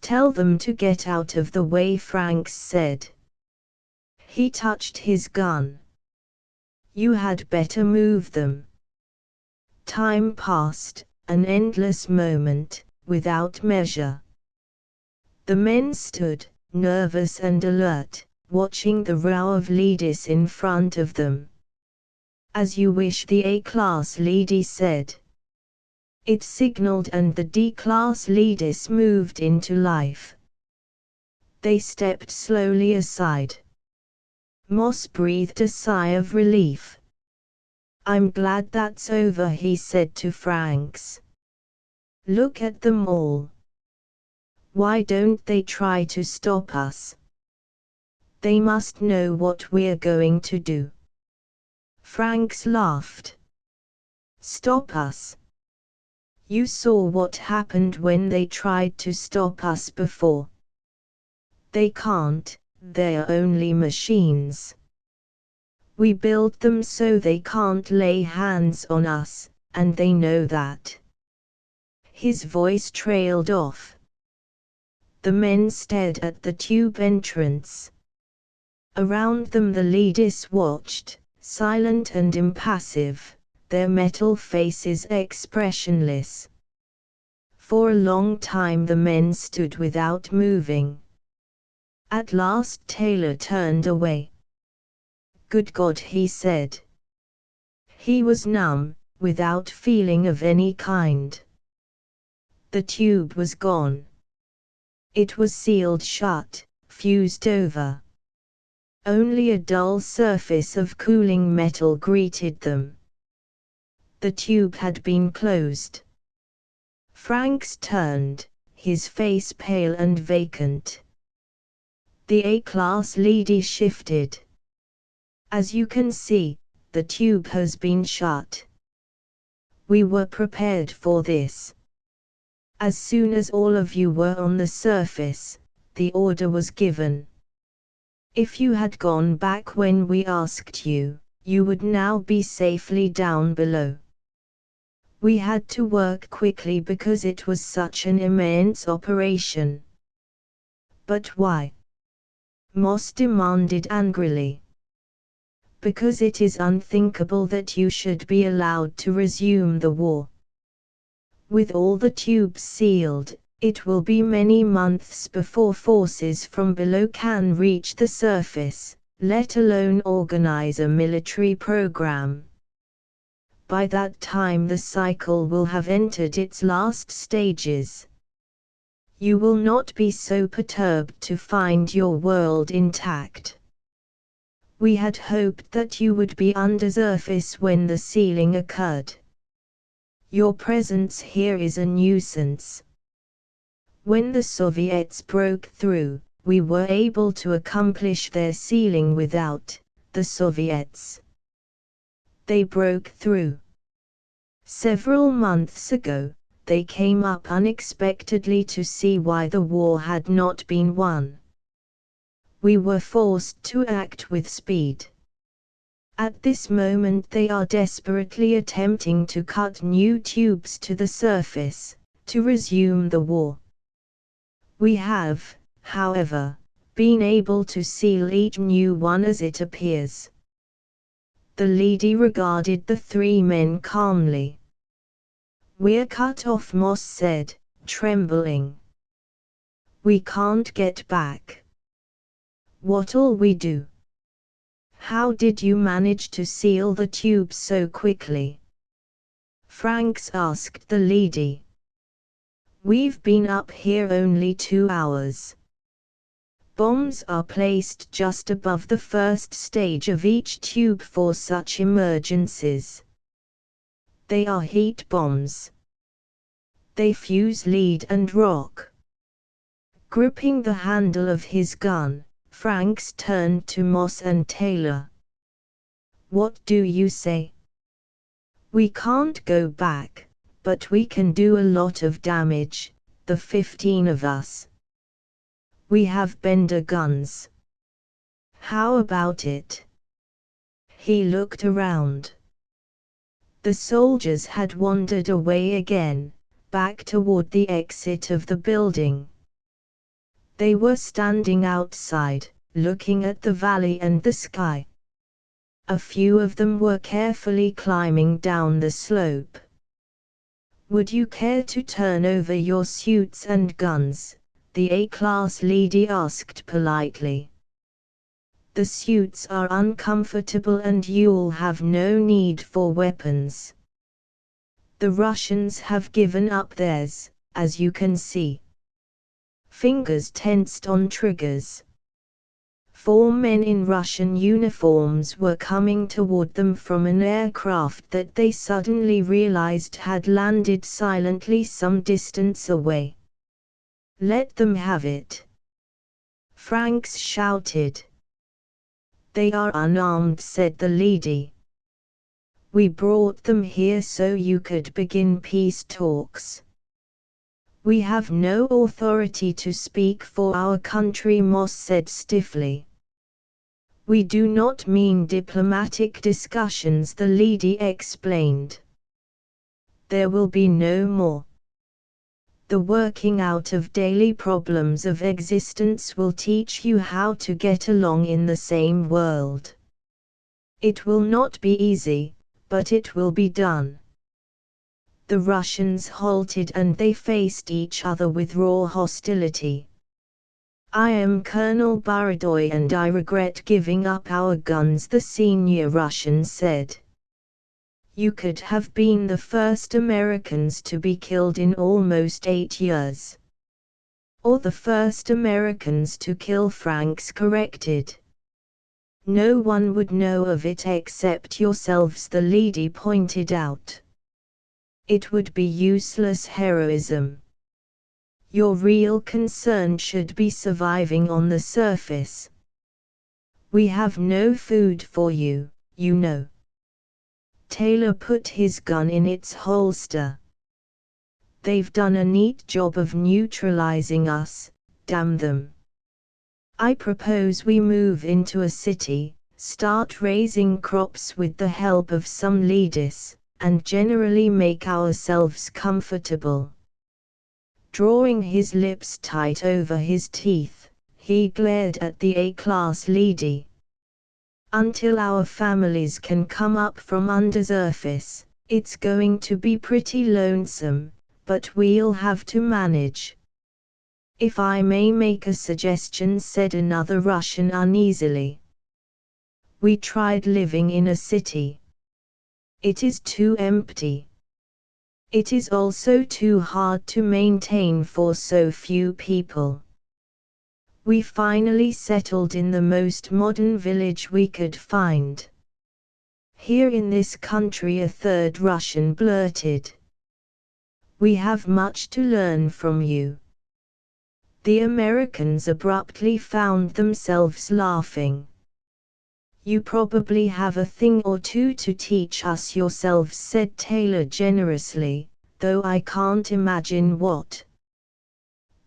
S1: "Tell them to get out of the way," Franks said. He touched his gun. "You had better move them." Time passed, an endless moment, without measure. The men stood, nervous and alert, watching the row of leaders in front of them. "As you wish," the A-class leady said. It signaled and the D-class leaders moved into life. They stepped slowly aside. Moss breathed a sigh of relief. "I'm glad that's over," he said to Franks. "Look at them all. Why don't they try to stop us? They must know what we're going to do." Franks laughed. "Stop us? You saw what happened when they tried to stop us before. They can't, they're only machines. We built them so they can't lay hands on us, and they know that." His voice trailed off. The men stared at the tube entrance. Around them the leaders watched, silent and impassive, their metal faces expressionless. For a long time the men stood without moving. At last Taylor turned away. "Good God," he said. He was numb, without feeling of any kind. The tube was gone. It was sealed shut, fused over. Only a dull surface of cooling metal greeted them. The tube had been closed. Franks turned, his face pale and vacant. The A-class leady shifted. As you can see, the tube has been shut. We were prepared for this. As soon as all of you were on the surface, the order was given. If you had gone back when we asked you, you would now be safely down below. We had to work quickly because it was such an immense operation. But why? Moss demanded angrily. Because it is unthinkable that you should be allowed to resume the war. With all the tubes sealed, it will be many months before forces from below can reach the surface, let alone organize a military program. By that time the cycle will have entered its last stages. You will not be so perturbed to find your world intact. We had hoped that you would be under surface when the sealing occurred. Your presence here is a nuisance. When the Soviets broke through, we were able to accomplish their sealing without the Soviets. They broke through. Several months ago, they came up unexpectedly to see why the war had not been won. We were forced to act with speed. At this moment they are desperately attempting to cut new tubes to the surface, to resume the war. We have, however, been able to seal each new one as it appears. The leady regarded the three men calmly. We're cut off, Moss said, trembling. We can't get back. What'll we do? How did you manage to seal the tubes so quickly? Franks asked the leady. We've been up here only 2 hours. Bombs are placed just above the first stage of each tube for such emergencies. They are heat bombs. They fuse lead and rock. Gripping the handle of his gun, Franks turned to Moss and Taylor. What do you say? We can't go back, but we can do a lot of damage, the 15 of us. We have Bender guns. How about it? He looked around. The soldiers had wandered away again, back toward the exit of the building. They were standing outside, looking at the valley and the sky. A few of them were carefully climbing down the slope. Would you care to turn over your suits and guns? The A-class leady asked politely. The suits are uncomfortable and you'll have no need for weapons. The Russians have given up theirs, as you can see. Fingers tensed on triggers. 4 men in Russian uniforms were coming toward them from an aircraft that they suddenly realized had landed silently some distance away. Let them have it. Franks shouted. They are unarmed, said the leady. We brought them here so you could begin peace talks. We have no authority to speak for our country, Moss said stiffly. We do not mean diplomatic discussions, the leady explained. There will be no more. The working out of daily problems of existence will teach you how to get along in the same world. It will not be easy, but it will be done. The Russians halted and they faced each other with raw hostility. I am Colonel Baradoy and I regret giving up our guns, the senior Russian said. You could have been the first Americans to be killed in almost 8 years. Or the first Americans to kill, Franks corrected. No one would know of it except yourselves, the leady pointed out. It would be useless heroism. Your real concern should be surviving on the surface. We have no food for you, you know. Taylor put his gun in its holster. They've done a neat job of neutralizing us, damn them. I propose we move into a city, start raising crops with the help of some leaders, and generally make ourselves comfortable. Drawing his lips tight over his teeth, he glared at the A-class lady. Until our families can come up from undersurface, it's going to be pretty lonesome, but we'll have to manage. If I may make a suggestion, said another Russian uneasily. We tried living in a city. It is too empty. It is also too hard to maintain for so few people. We finally settled in the most modern village we could find. Here in this country, a third Russian blurted. We have much to learn from you. The Americans abruptly found themselves laughing. You probably have a thing or two to teach us yourselves, said Taylor generously, though I can't imagine what.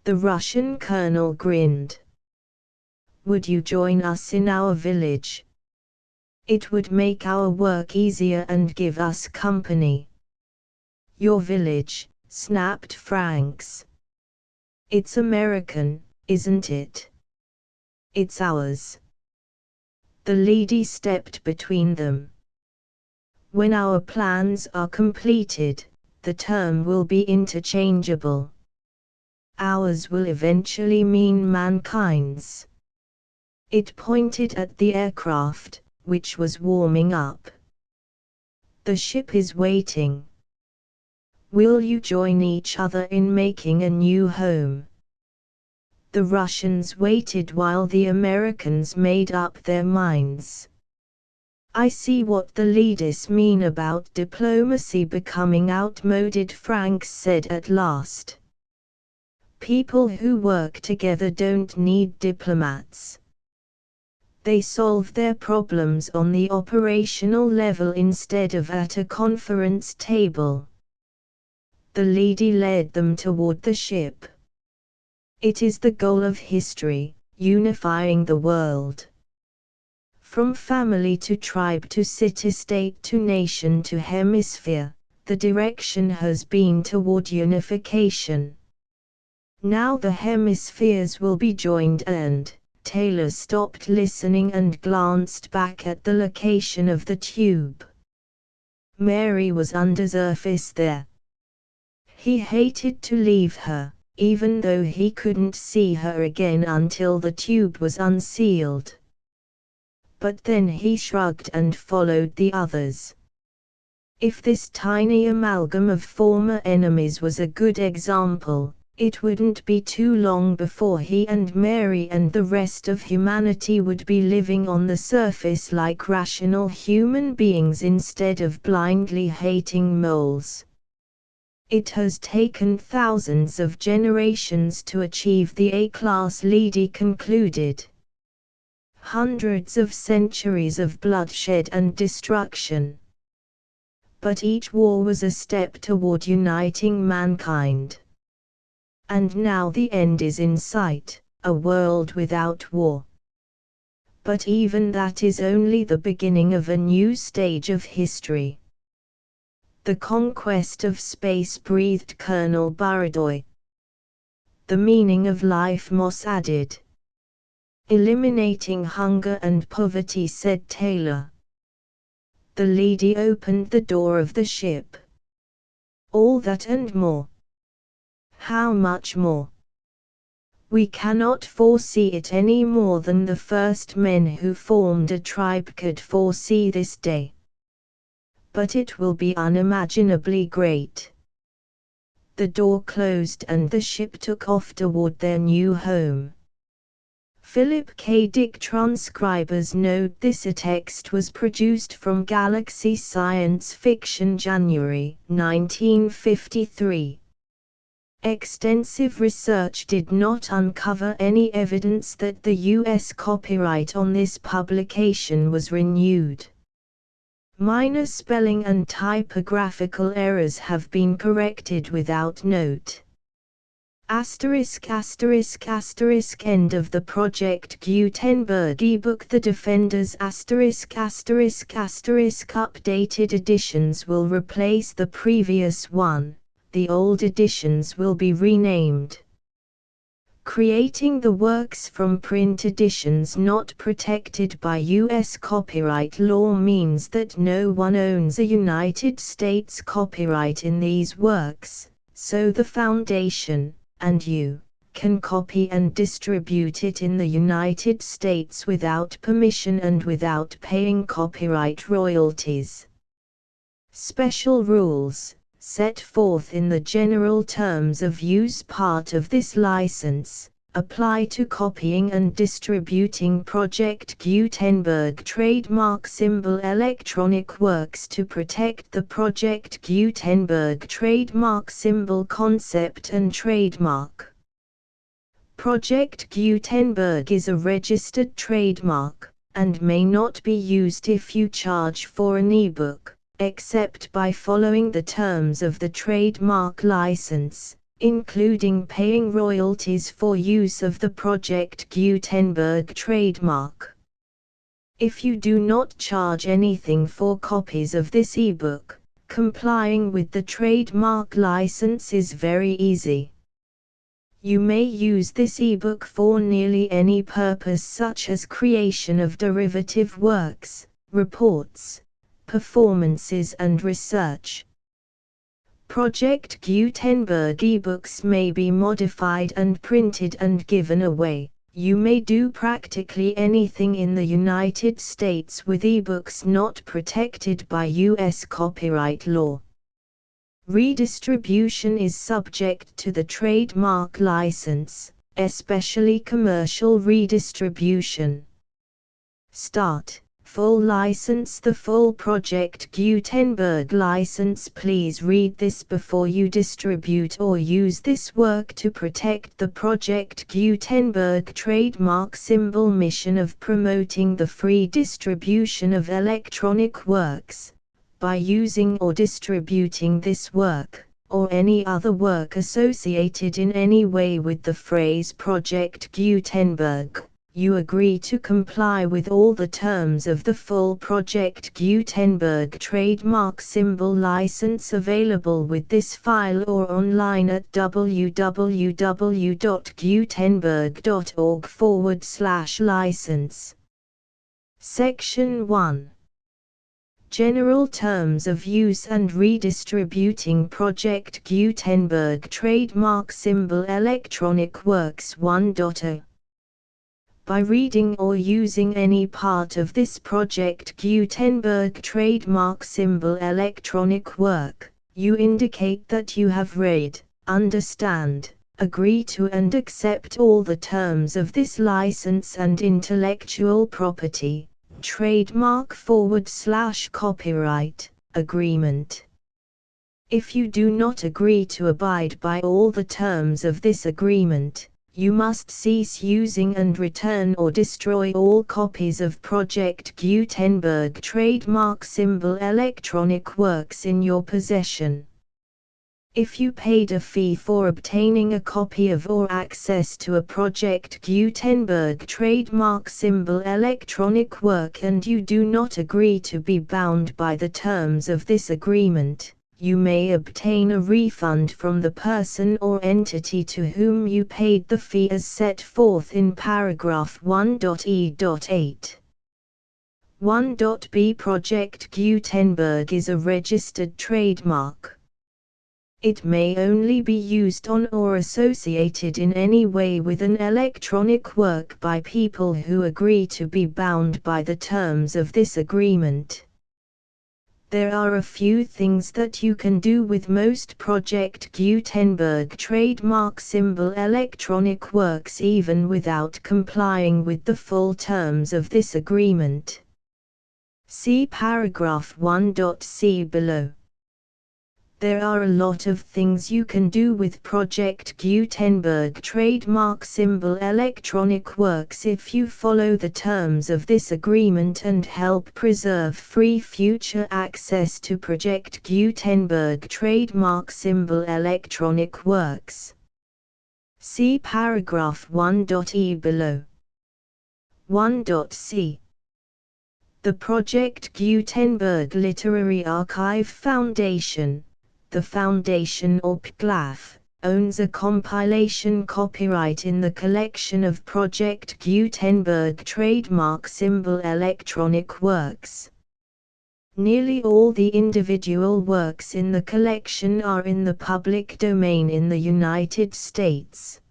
S1: The Russian colonel grinned. Would you join us in our village? It would make our work easier and give us company. Your village, snapped Franks. It's American, isn't it? It's ours. The lady stepped between them. When our plans are completed, the term will be interchangeable. Ours will eventually mean mankind's. It pointed at the aircraft, which was warming up. The ship is waiting. Will you join each other in making a new home? The Russians waited while the Americans made up their minds. I see what the leaders mean about diplomacy becoming outmoded, Franks said at last. People who work together don't need diplomats. They solve their problems on the operational level instead of at a conference table. The lady led them toward the ship. It is the goal of history, unifying the world. From family to tribe to city-state to nation to hemisphere, the direction has been toward unification. Now the hemispheres will be joined and, Taylor stopped listening and glanced back at the location of the tube. Mary was undersurface there. He hated to leave her, even though he couldn't see her again until the tube was unsealed. But then he shrugged and followed the others. If this tiny amalgam of former enemies was a good example, it wouldn't be too long before he and Mary and the rest of humanity would be living on the surface like rational human beings instead of blindly hating moles. It has taken thousands of generations to achieve the A-class, lady concluded. Hundreds of centuries of bloodshed and destruction. But each war was a step toward uniting mankind. And now the end is in sight, a world without war. But even that is only the beginning of a new stage of history. The conquest of space, breathed Colonel Baradoy. The meaning of life, Moss added. Eliminating hunger and poverty, said Taylor. The lady opened the door of the ship. All that and more. How much more? We cannot foresee it any more than the first men who formed a tribe could foresee this day. But it will be unimaginably great. The door closed and the ship took off toward their new home. Philip K. Dick transcribers note this a text was produced from Galaxy Science Fiction January 1953. Extensive research did not uncover any evidence that the U.S. copyright on this publication was renewed. Minor spelling and typographical errors have been corrected without note. Asterisk asterisk asterisk end of the Project Gutenberg ebook. The Defenders asterisk asterisk asterisk updated editions will replace the previous one, the old editions will be renamed. Creating the works from print editions not protected by U.S. copyright law means that no one owns a United States copyright in these works, so the Foundation, and you, can copy and distribute it in the United States without permission and without paying copyright royalties. Special rules, set forth in the general terms of use part of this license, apply to copying and distributing Project Gutenberg trademark symbol electronic works to protect the Project Gutenberg trademark symbol concept and trademark. Project Gutenberg is a registered trademark, and may not be used if you charge for an ebook, except by following the terms of the trademark license, including paying royalties for use of the Project Gutenberg trademark. If you do not charge anything for copies of this ebook, complying with the trademark license is very easy. You may use this ebook for nearly any purpose, such as creation of derivative works, reports, performances and research. Project Gutenberg ebooks may be modified and printed and given away. You may do practically anything in the United States with ebooks not protected by U.S. copyright law. Redistribution is subject to the trademark license, especially commercial redistribution. Start. Full license. The full Project Gutenberg license. Please read this before you distribute or use this work to protect the Project Gutenberg trademark symbol mission of promoting the free distribution of electronic works, by using or distributing this work, or any other work associated in any way with the phrase Project Gutenberg. You agree to comply with all the terms of the full Project Gutenberg trademark symbol license available with this file or online at www.gutenberg.org/license. Section 1. General Terms of Use and Redistributing Project Gutenberg Trademark Symbol Electronic Works 1.0. By reading or using any part of this Project Gutenberg trademark symbol electronic work, you indicate that you have read, understand, agree to and accept all the terms of this license and intellectual property, trademark/copyright, agreement. If you do not agree to abide by all the terms of this agreement, you must cease using and return or destroy all copies of Project Gutenberg trademark symbol electronic works in your possession. If you paid a fee for obtaining a copy of or access to a Project Gutenberg trademark symbol electronic work and you do not agree to be bound by the terms of this agreement, you may obtain a refund from the person or entity to whom you paid the fee as set forth in paragraph 1.e.8. 1.b. Project Gutenberg is a registered trademark. It may only be used on or associated in any way with an electronic work by people who agree to be bound by the terms of this agreement. There are a few things that you can do with most Project Gutenberg trademark symbol electronic works even without complying with the full terms of this agreement. See paragraph 1.c below. There are a lot of things you can do with Project Gutenberg trademark symbol electronic works if you follow the terms of this agreement and help preserve free future access to Project Gutenberg trademark symbol electronic works. See paragraph 1.e below. 1.c. The Project Gutenberg Literary Archive Foundation, the Foundation or PGLAF, owns a compilation copyright in the collection of Project Gutenberg trademark symbol electronic works. Nearly all the individual works in the collection are in the public domain in the United States.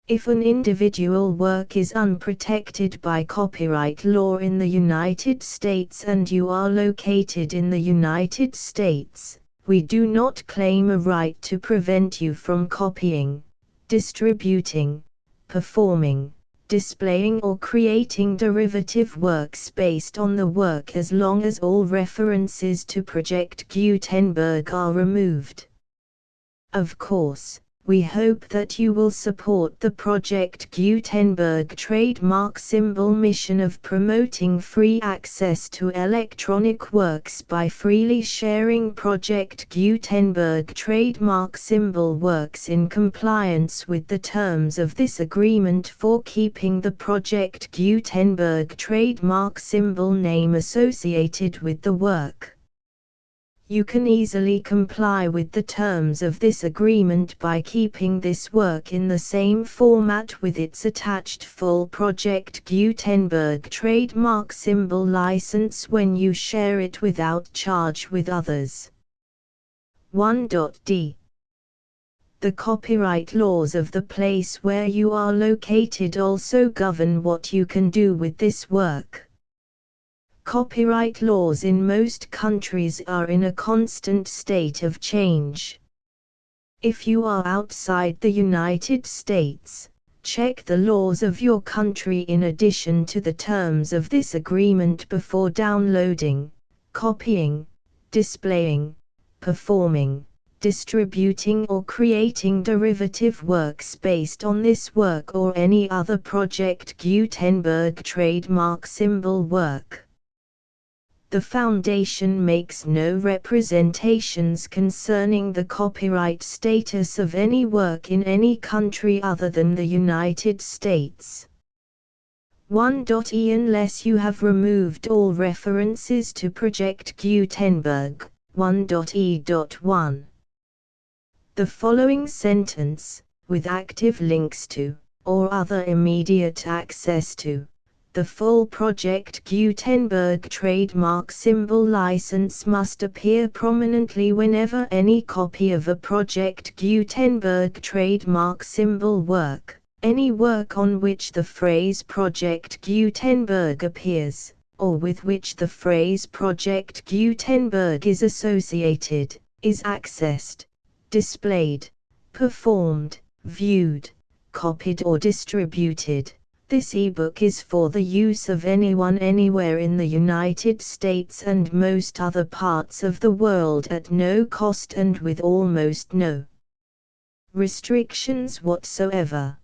S1: If an individual work is unprotected by copyright law in the United States and you are located in the United States, we do not claim a right to prevent you from copying, distributing, performing, displaying or creating derivative works based on the work as long as all references to Project Gutenberg are removed. Of course, we hope that you will support the Project Gutenberg trademark symbol mission of promoting free access to electronic works by freely sharing Project Gutenberg trademark symbol works in compliance with the terms of this agreement for keeping the Project Gutenberg trademark symbol name associated with the work. You can easily comply with the terms of this agreement by keeping this work in the same format with its attached full Project Gutenberg trademark symbol license when you share it without charge with others. 1.d. The copyright laws of the place where you are located also govern what you can do with this work. Copyright laws in most countries are in a constant state of change. If you are outside the United States, check the laws of your country in addition to the terms of this agreement before downloading, copying, displaying, performing, distributing or creating derivative works based on this work or any other Project Gutenberg trademark symbol work. The Foundation makes no representations concerning the copyright status of any work in any country other than the United States. 1.e. Unless you have removed all references to Project Gutenberg. 1.e.1. The following sentence, with active links to, or other immediate access to, the full Project Gutenberg trademark symbol license must appear prominently whenever any copy of a Project Gutenberg trademark symbol work, any work on which the phrase Project Gutenberg appears, or with which the phrase Project Gutenberg is associated, is accessed, displayed, performed, viewed, copied or distributed. This ebook is for the use of anyone anywhere in the United States and most other parts of the world at no cost and with almost no restrictions whatsoever.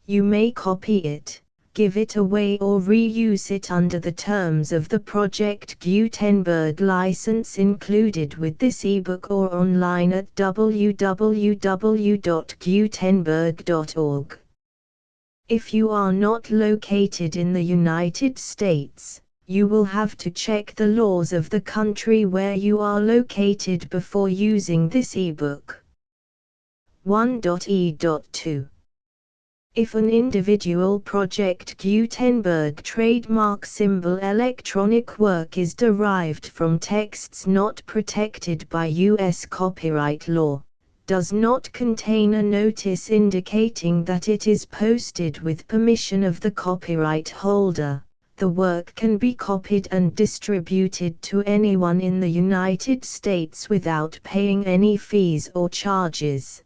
S1: You may copy it, give it away or reuse it under the terms of the Project Gutenberg license included with this ebook or online at www.gutenberg.org. If you are not located in the United States, you will have to check the laws of the country where you are located before using this ebook. 1.e.2. If an individual Project Gutenberg trademark symbol electronic work is derived from texts not protected by U.S. copyright law, does not contain a notice indicating that it is posted with permission of the copyright holder, the work can be copied and distributed to anyone in the United States without paying any fees or charges.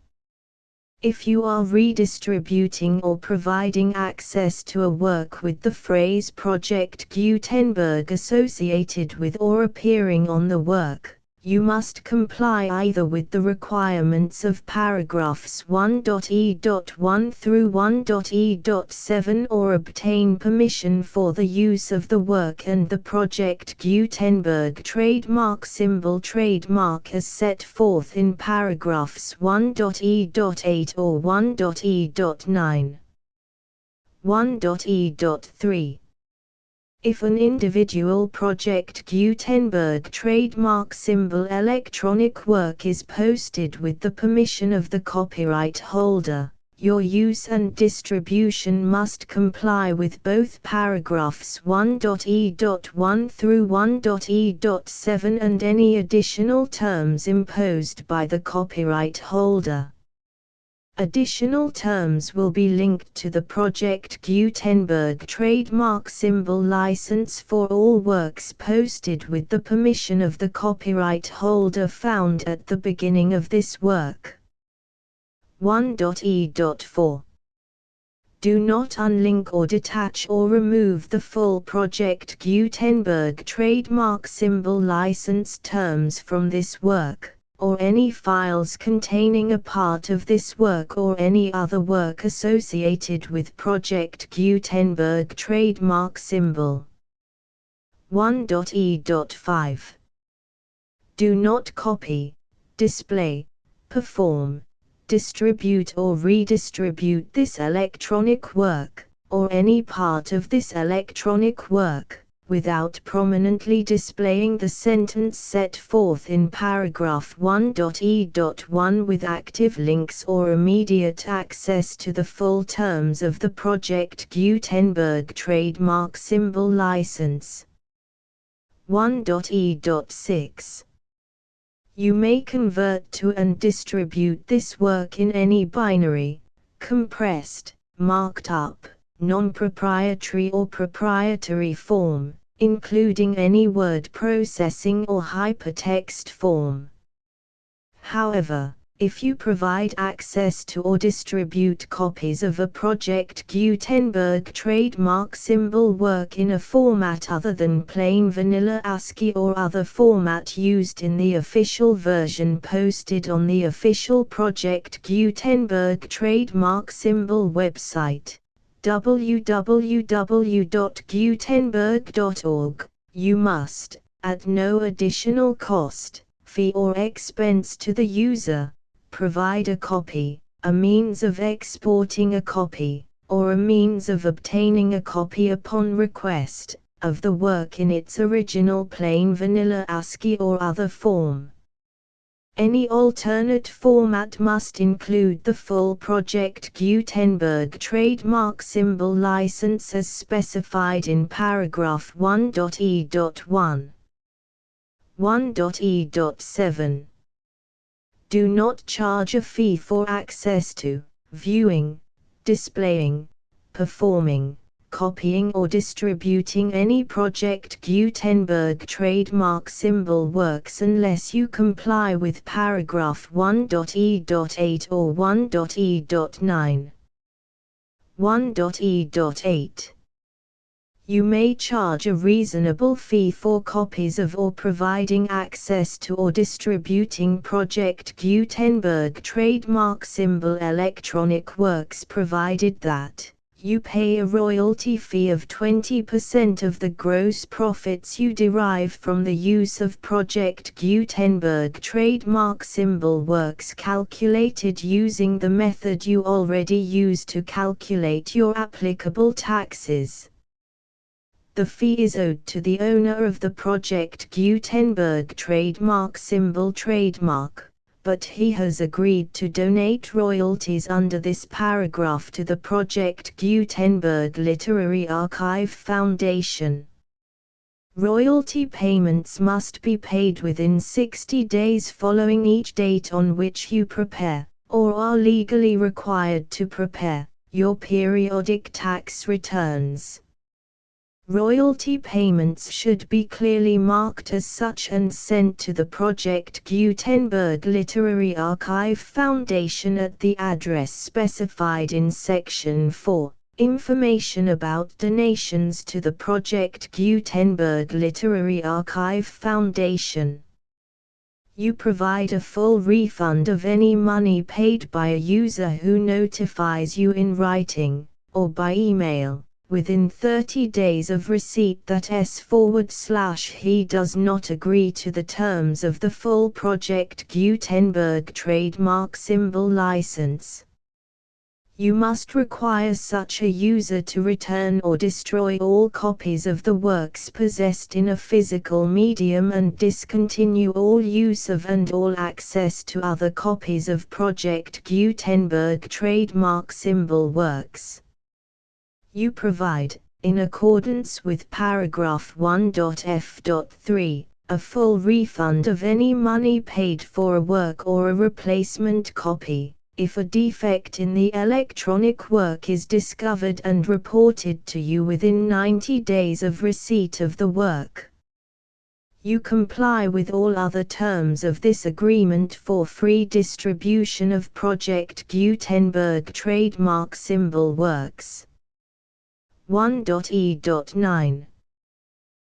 S1: If you are redistributing or providing access to a work with the phrase Project Gutenberg associated with or appearing on the work, you must comply either with the requirements of paragraphs 1.e.1 through 1.e.7 or obtain permission for the use of the work and the Project Gutenberg trademark symbol trademark as set forth in paragraphs 1.e.8 or 1.e.9. 1.e.3. If an individual Project Gutenberg trademark symbol electronic work is posted with the permission of the copyright holder, your use and distribution must comply with both paragraphs 1.e.1 through 1.e.7 and any additional terms imposed by the copyright holder. Additional terms will be linked to the Project Gutenberg trademark symbol license for all works posted with the permission of the copyright holder found at the beginning of this work. 1.e.4. Do not unlink or detach or remove the full Project Gutenberg trademark symbol license terms from this work, or any files containing a part of this work or any other work associated with Project Gutenberg trademark symbol. 1.e.5. Do not copy, display, perform, distribute or redistribute this electronic work, or any part of this electronic work, without prominently displaying the sentence set forth in paragraph 1.e.1 with active links or immediate access to the full terms of the Project Gutenberg trademark symbol license. 1.e.6. You may convert to and distribute this work in any binary, compressed, marked up, non-proprietary or proprietary form, including any word processing or hypertext form. However, if you provide access to or distribute copies of a Project Gutenberg trademark symbol work in a format other than plain vanilla ASCII or other format used in the official version posted on the official Project Gutenberg trademark symbol website, www.gutenberg.org, you must, at no additional cost, fee or expense to the user, provide a copy, a means of exporting a copy, or a means of obtaining a copy upon request, of the work in its original plain vanilla ASCII or other form. Any alternate format must include the full Project Gutenberg trademark symbol license as specified in paragraph 1.e.1. 1.e.7. Do not charge a fee for access to, viewing, displaying, performing, copying or distributing any Project Gutenberg trademark symbol works unless you comply with paragraph 1.e.8 or 1.e.9. 1.e.8. You may charge a reasonable fee for copies of or providing access to or distributing Project Gutenberg trademark symbol electronic works provided that you pay a royalty fee of 20% of the gross profits you derive from the use of Project Gutenberg trademark symbol works calculated using the method you already use to calculate your applicable taxes. The fee is owed to the owner of the Project Gutenberg trademark symbol trademark, but he has agreed to donate royalties under this paragraph to the Project Gutenberg Literary Archive Foundation. Royalty payments must be paid within 60 days following each date on which you prepare, or are legally required to prepare, your periodic tax returns. Royalty payments should be clearly marked as such and sent to the Project Gutenberg Literary Archive Foundation at the address specified in Section 4. Information about donations to the Project Gutenberg Literary Archive Foundation. You provide a full refund of any money paid by a user who notifies you in writing, or by email, within 30 days of receipt that he does not agree to the terms of the full Project Gutenberg trademark symbol license. You must require such a user to return or destroy all copies of the works possessed in a physical medium and discontinue all use of and all access to other copies of Project Gutenberg trademark symbol works. You provide, in accordance with paragraph 1.f.3, a full refund of any money paid for a work or a replacement copy, if a defect in the electronic work is discovered and reported to you within 90 days of receipt of the work. You comply with all other terms of this agreement for free distribution of Project Gutenberg trademark symbol works. 1.e.9.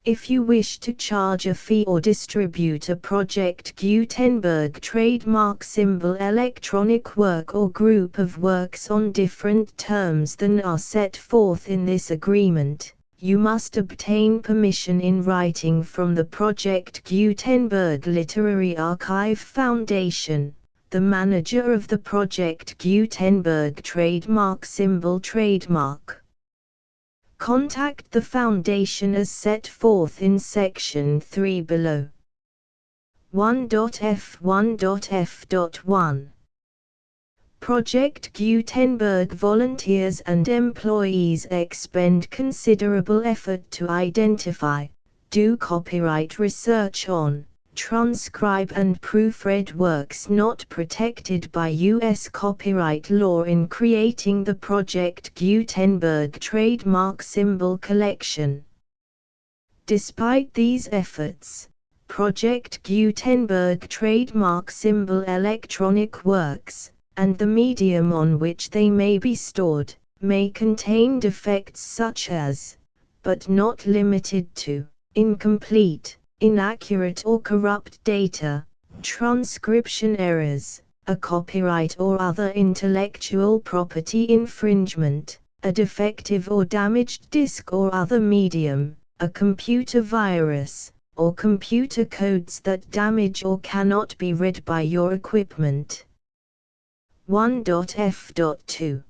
S1: If you wish to charge a fee or distribute a Project Gutenberg trademark symbol electronic work or group of works on different terms than are set forth in this agreement, you must obtain permission in writing from the Project Gutenberg Literary Archive Foundation, the manager of the Project Gutenberg trademark symbol trademark. Contact the Foundation as set forth in Section 3 below. 1.f1.f.1. Project Gutenberg volunteers and employees expend considerable effort to identify, do copyright research on, transcribe and proofread works not protected by U.S. copyright law in creating the Project Gutenberg trademark symbol collection. Despite these efforts, Project Gutenberg trademark symbol electronic works, and the medium on which they may be stored, may contain defects such as, but not limited to, incomplete, inaccurate or corrupt data, transcription errors, a copyright or other intellectual property infringement, a defective or damaged disk or other medium, a computer virus, or computer codes that damage or cannot be read by your equipment. 1.f.2.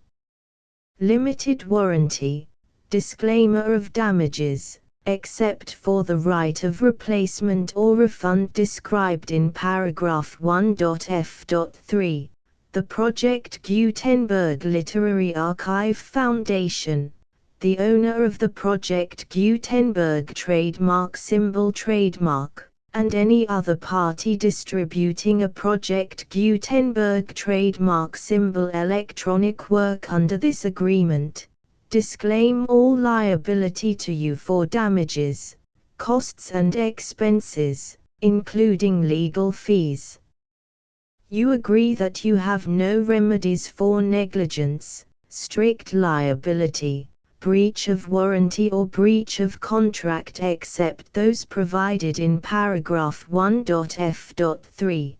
S1: Limited warranty, disclaimer of damages, except for the right of replacement or refund described in paragraph 1.f.3, the Project Gutenberg Literary Archive Foundation, the owner of the Project Gutenberg trademark symbol trademark, and any other party distributing a Project Gutenberg trademark symbol electronic work under this agreement, disclaim all liability to you for damages, costs and expenses, including legal fees. You agree that you have no remedies for negligence, strict liability, breach of warranty or breach of contract except those provided in paragraph 1.f.3.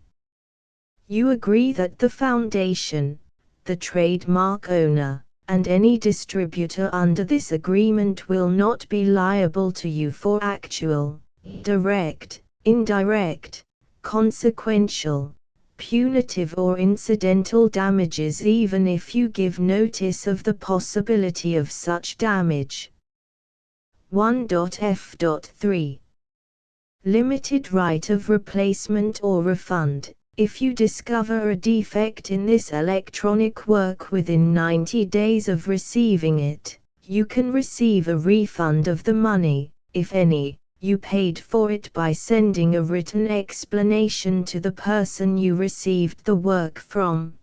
S1: You agree that the Foundation, the trademark owner, and any distributor under this agreement will not be liable to you for actual, direct, indirect, consequential, punitive or incidental damages even if you give notice of the possibility of such damage. 1.f.3. Limited right of replacement or refund. If you discover a defect in this electronic work within 90 days of receiving it, you can receive a refund of the money, if any, you paid for it by sending a written explanation to the person you received the work from.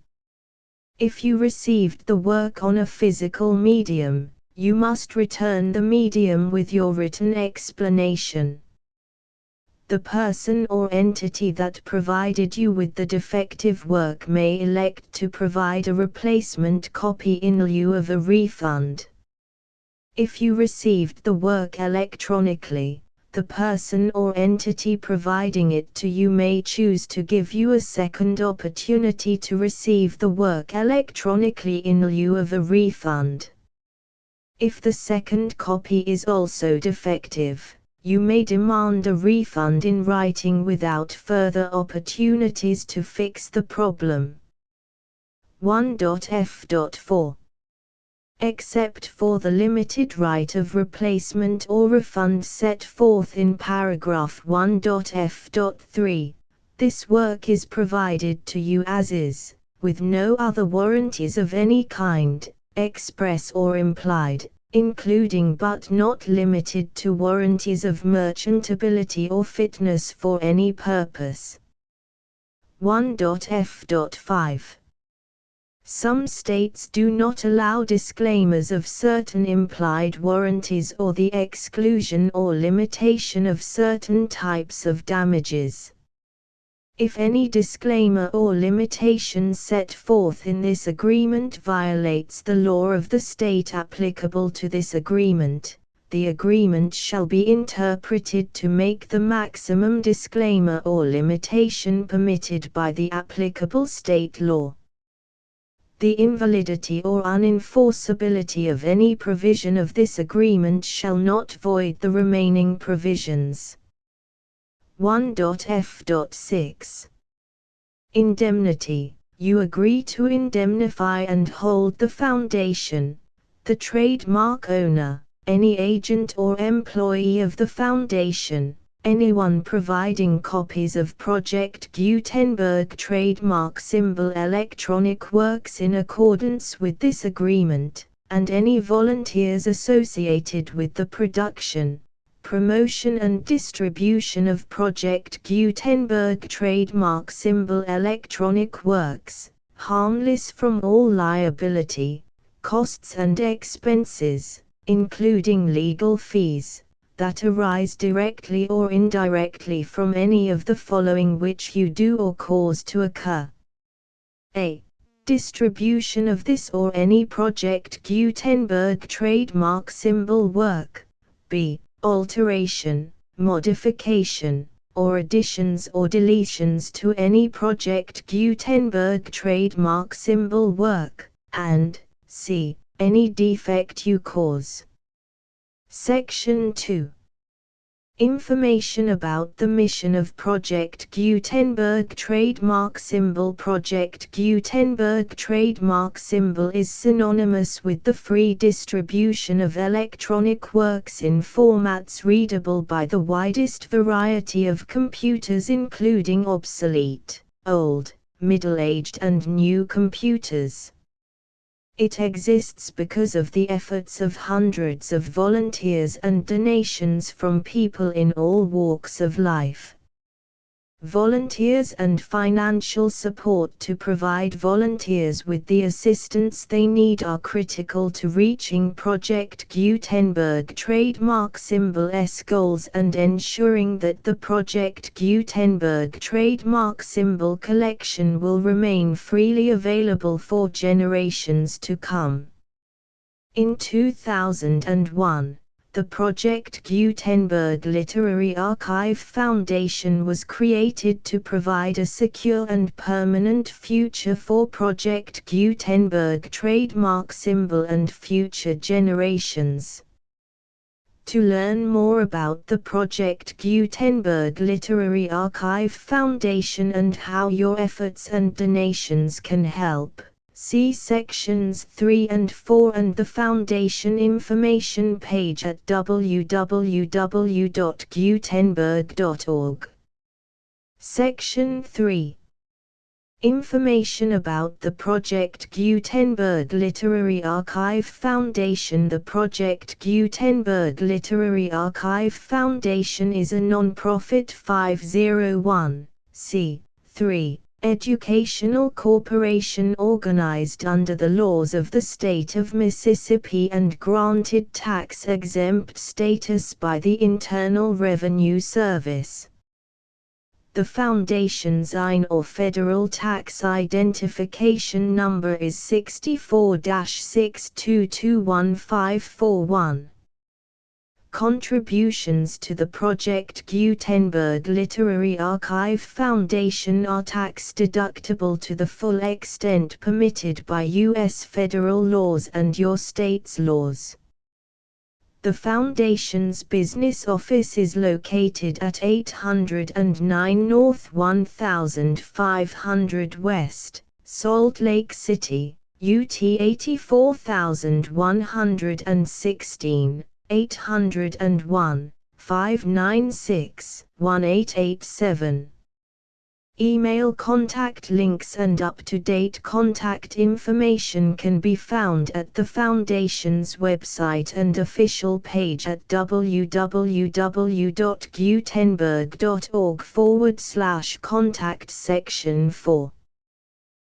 S1: If you received the work on a physical medium, you must return the medium with your written explanation. The person or entity that provided you with the defective work may elect to provide a replacement copy in lieu of a refund. If you received the work electronically, the person or entity providing it to you may choose to give you a second opportunity to receive the work electronically in lieu of a refund. If the second copy is also defective, you may demand a refund in writing without further opportunities to fix the problem. 1.f.4 Except for the limited right of replacement or refund set forth in paragraph 1.f.3, this work is provided to you as is, with no other warranties of any kind, express or implied, including but not limited to warranties of merchantability or fitness for any purpose. 1.f.5 Some states do not allow disclaimers of certain implied warranties or the exclusion or limitation of certain types of damages. If any disclaimer or limitation set forth in this agreement violates the law of the state applicable to this agreement, the agreement shall be interpreted to make the maximum disclaimer or limitation permitted by the applicable state law. The invalidity or unenforceability of any provision of this agreement shall not void the remaining provisions. 1.f.6 Indemnity. You agree to indemnify and hold the foundation, the trademark owner, any agent or employee of the foundation, anyone providing copies of Project Gutenberg trademark symbol electronic works in accordance with this agreement, and any volunteers associated with the production, promotion and distribution of Project Gutenberg trademark symbol electronic works, harmless from all liability, costs and expenses, including legal fees, that arise directly or indirectly from any of the following which you do or cause to occur. A. Distribution of this or any Project Gutenberg trademark symbol work. B. Alteration, modification, or additions or deletions to any Project Gutenberg trademark symbol work, and C. Any defect you cause. Section 2. Information about the mission of Project Gutenberg trademark symbol. Project Gutenberg trademark symbol is synonymous with the free distribution of electronic works in formats readable by the widest variety of computers, including obsolete, old, middle-aged and new computers. It exists because of the efforts of hundreds of volunteers and donations from people in all walks of life. Volunteers and financial support to provide volunteers with the assistance they need are critical to reaching Project Gutenberg trademark symbol's goals and ensuring that the Project Gutenberg trademark symbol collection will remain freely available for generations to come. In 2001, the Project Gutenberg Literary Archive Foundation was created to provide a secure and permanent future for Project Gutenberg trademark symbol and future generations. To learn more about the Project Gutenberg Literary Archive Foundation and how your efforts and donations can help, see sections 3 and 4 and the Foundation information page at www.gutenberg.org. Section 3. Information about the Project Gutenberg Literary Archive Foundation. The Project Gutenberg Literary Archive Foundation is a non-profit 501(c)(3) educational corporation organized under the laws of the state of Mississippi and granted tax-exempt status by the Internal Revenue Service. The foundation's IN or Federal Tax Identification Number is 64-6221541. Contributions to the Project Gutenberg Literary Archive Foundation are tax-deductible to the full extent permitted by U.S. federal laws and your state's laws. The Foundation's business office is located at 809 North 1500 West, Salt Lake City, UT 84116, 801-596-1887. Email contact links and up-to-date contact information can be found at the Foundation's website and official page at www.gutenberg.org/contact section 4.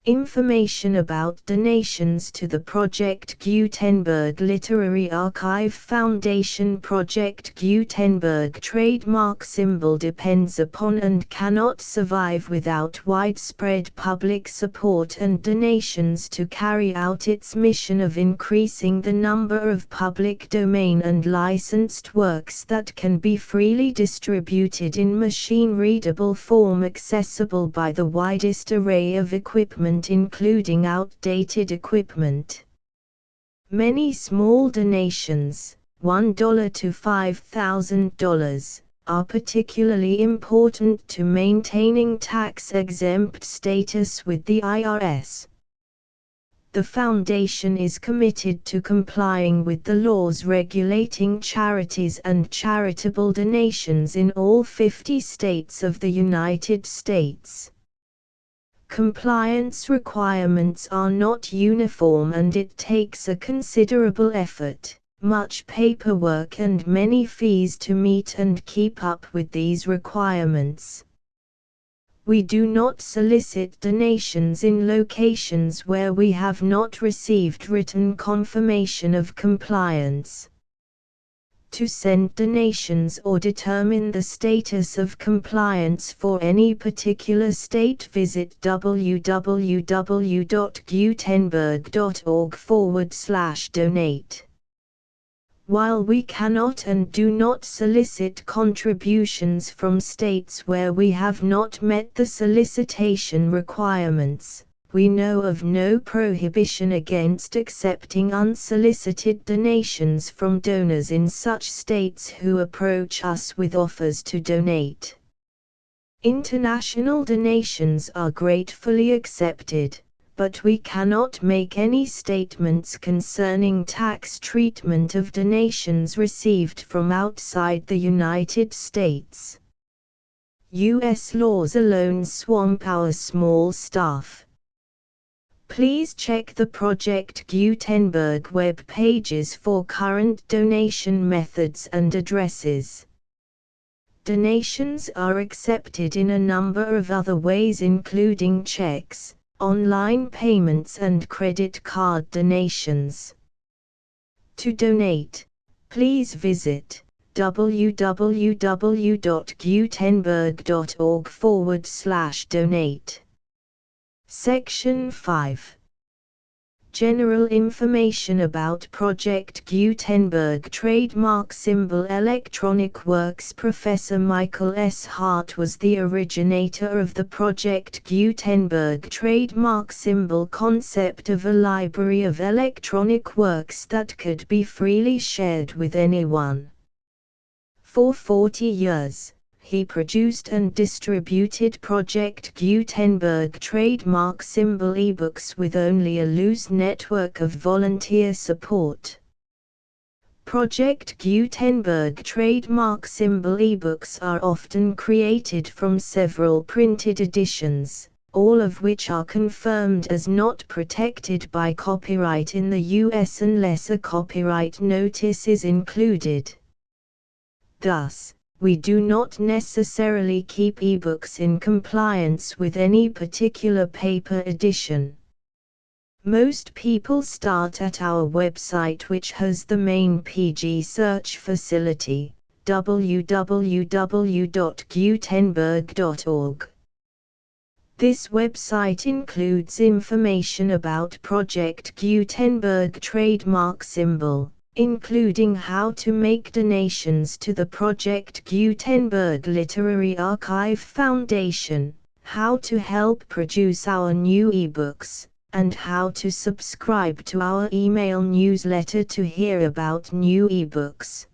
S1: Information about donations to the Project Gutenberg Literary Archive Foundation. Project Gutenberg trademark symbol depends upon and cannot survive without widespread public support and donations to carry out its mission of increasing the number of public domain and licensed works that can be freely distributed in machine-readable form accessible by the widest array of equipment including outdated equipment. Many small donations, $1 to $5,000, are particularly important to maintaining tax-exempt status with the IRS. The Foundation is committed to complying with the laws regulating charities and charitable donations in all 50 states of the United States. Compliance requirements are not uniform and it takes a considerable effort, much paperwork and many fees to meet and keep up with these requirements. We do not solicit donations in locations where we have not received written confirmation of compliance. To send donations or determine the status of compliance for any particular state, visit www.gutenberg.org/donate. While we cannot and do not solicit contributions from states where we have not met the solicitation requirements, we know of no prohibition against accepting unsolicited donations from donors in such states who approach us with offers to donate. International donations are gratefully accepted, but we cannot make any statements concerning tax treatment of donations received from outside the United States. U.S. laws alone swamp our small staff. Please check the Project Gutenberg web pages for current donation methods and addresses. Donations are accepted in a number of other ways including checks, online payments and credit card donations. To donate, please visit www.gutenberg.org/donate. Section 5. General information about Project Gutenberg trademark symbol electronic works. Professor Michael S. Hart was the originator of the Project Gutenberg trademark symbol concept of a library of electronic works that could be freely shared with anyone. For 40 years, he produced and distributed Project Gutenberg trademark symbol ebooks with only a loose network of volunteer support. Project Gutenberg trademark symbol ebooks are often created from several printed editions, all of which are confirmed as not protected by copyright in the U.S. unless a copyright notice is included. Thus, we do not necessarily keep ebooks in compliance with any particular paper edition. Most people start at our website, which has the main PG search facility, www.gutenberg.org. This website includes information about Project Gutenberg trademark symbol, including how to make donations to the Project Gutenberg Literary Archive Foundation, how to help produce our new ebooks, and how to subscribe to our email newsletter to hear about new ebooks.